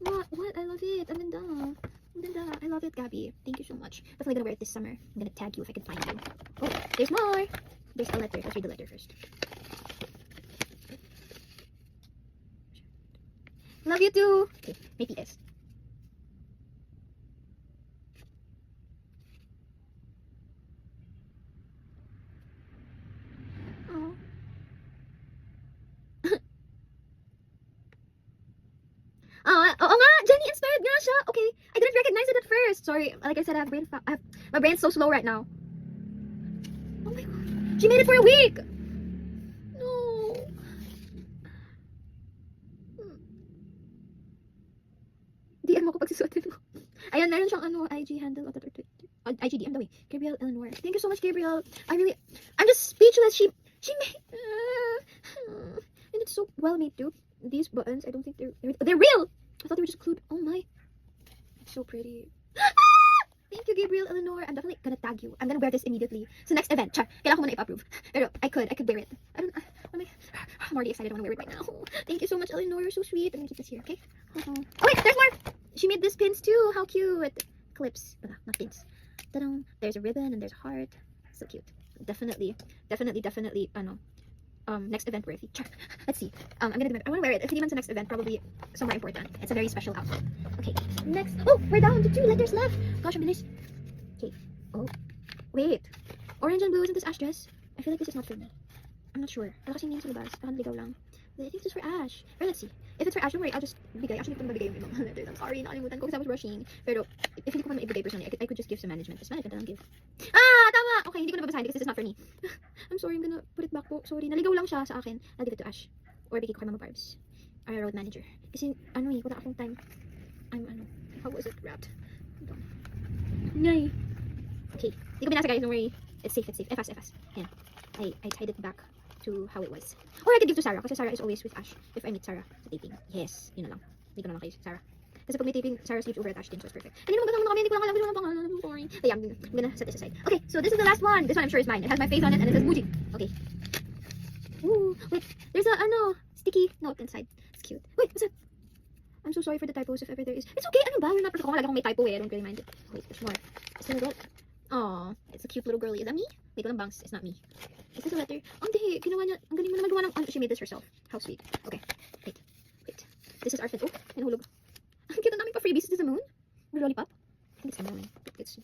What? I love it. I'm ganda. I love it, Gabby. Thank you so much. Definitely gonna wear it this summer. I'm gonna tag you if I can find you. Oh, there's more. There's a letter. Let's read the letter first. Love you too. Okay, may PS. Oh. Oo nga, Jenny inspired nga siya. Okay, I didn't recognize it at first. Sorry, like I said, my brain's so slow right now. Oh my god, she made it for a week. No. DM ako pag susuotin mo. Ayan, meron siyang IG handle or Twitter. IG DM daw eh. Gabriel Eleanor. Thank you so much, Gabriel. I'm just speechless. She made, and it's so well made too. These buttons, I don't think they're real. I thought they were just glued. Oh my, it's so pretty. Thank you, Gabriel Eleanor. I'm definitely gonna tag you. I'm gonna wear this immediately. So next event, char, kailangan ko muna i-approve. Pero I could wear it. I'm already excited. I wanna wear it right now. Thank you so much, Eleanor. You're so sweet. I'm gonna keep this here, okay? Oh wait, there's more. She made this pins too. How cute. Clips, not pins. Ta-da. There's a ribbon and there's a heart. So cute. Definitely. Next event worthy. Char. Let's see. I wanna wear it. If hindi man sa next event, probably somewhere important. It's a very special outfit. Okay. Next. Oh, we're down to 2 letters left. Gosh, I'm nice. Okay. Oh. Wait. Orange and blue. Isn't this Ash dress? I feel like this is not for me. I'm not sure. Wala kasing name sa labas. Baka naligaw lang. But I think this is for Ash. Or let's see. If it's for Ash, don't worry. I'll just bigay. Actually, hindi ko mabigay yung ibang letters. I'm sorry. Nakalimutan ko because I was rushing. Pero, if hindi ko pa maibigay personally, I could just give some management. Just management na lang give. Ah! Tama! Okay, hindi ko na babasahin because this is not for me. I'm sorry. I'm gonna put it back po. Sorry. Naligaw lang siya sa akin. I'll give it to Ash. Or bigay ko kay Mama Barbs. Our road manager. Kasi, wala akong time. How was it wrapped? Ngay. Okay. Hindi ko binasa, guys. Don't worry. It's safe. FS. Yan. I tied it back to how it was. Or I could give to Sarah. Kasi Sarah is always with Ash. If I meet Sarah sa taping. Yes. Yun na lang. Hindi ko naman kayo Sarah. Kasi pag may taping, Sarah sleeps over at Ash din. So it's perfect. Hindi naman ganun kami. Hindi ko lang alam yung pangalan. I'm sorry. So yeah, I'm gonna set this aside. Okay. So this is the last one. This one I'm sure is mine. It has my face on it and it says Muji. Okay. Ooh. Wait. There's a, sticky note inside. It's cute. Wait. What's that? I'm so sorry for the typos if ever there is. It's okay. Ano ba? You're not perfect. Lagi akong may typo eh. I don't really mind it. Wait. There's more. Is there a girl? Aw. It's a cute little girlie. Is that me? Wait. Walang bangs. It's not me. Is this a letter? Hindi. Ginawa niya. Ang galing mo naman gawa ng... she made this herself. How sweet. Okay. Wait. This is our fin. Oh. May nahulog. Ang cute. Ang daming pa freebies. Is this a moon? Or lollipop? I think it's a moon. Let's see.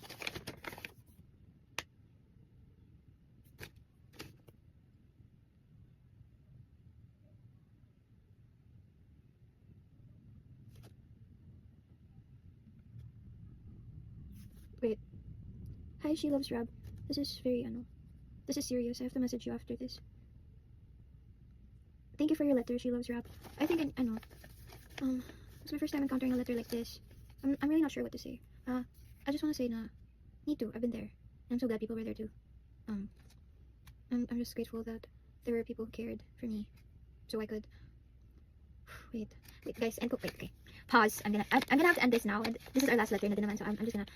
Wait. Hi, She Loves Rab. This is very, this is serious. I have to message you after this. Thank you for your letter, She Loves Rap. I think, it's my first time encountering a letter like this. I'm really not sure what to say. I just want to say na, me too, I've been there. I'm so glad people were there too. I'm just grateful that there were people who cared for me, so I could. Wait, guys, and wait, okay. Pause. I'm gonna have to end this now. And this is our last letter na din naman, so I'm just gonna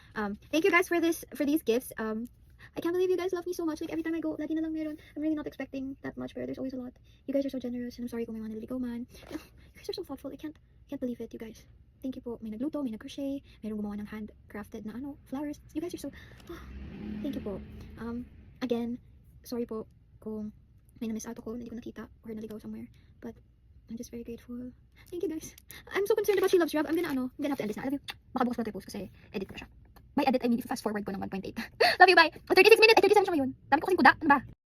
thank you guys for these gifts. I can't believe you guys love me so much. Like every time I go, lagi na lang meron. I'm really not expecting that much, but there's always a lot. You guys are so generous, and I'm sorry kung may mga naliligaw man. You guys are so thoughtful. I can't believe it, you guys. Thank you po. May nagluto, may nag-crochet, mayroong gumawa ng handcrafted na flowers. You guys are so thank you po. Again, sorry po kung may na-miss out ako, hindi ko nakita or naligaw somewhere. But I'm just very grateful. Thank you guys. I'm so concerned about She Loves Rob. I'm gonna have to end this na. I love you. Baka bukas ko na tayo post kasi edit ko na siya. By edit, I mean fast forward ko ng 1.8. Love you, bye. 36 minutes, 37 siya ngayon. Dami ko kasing kuda. Ano ba?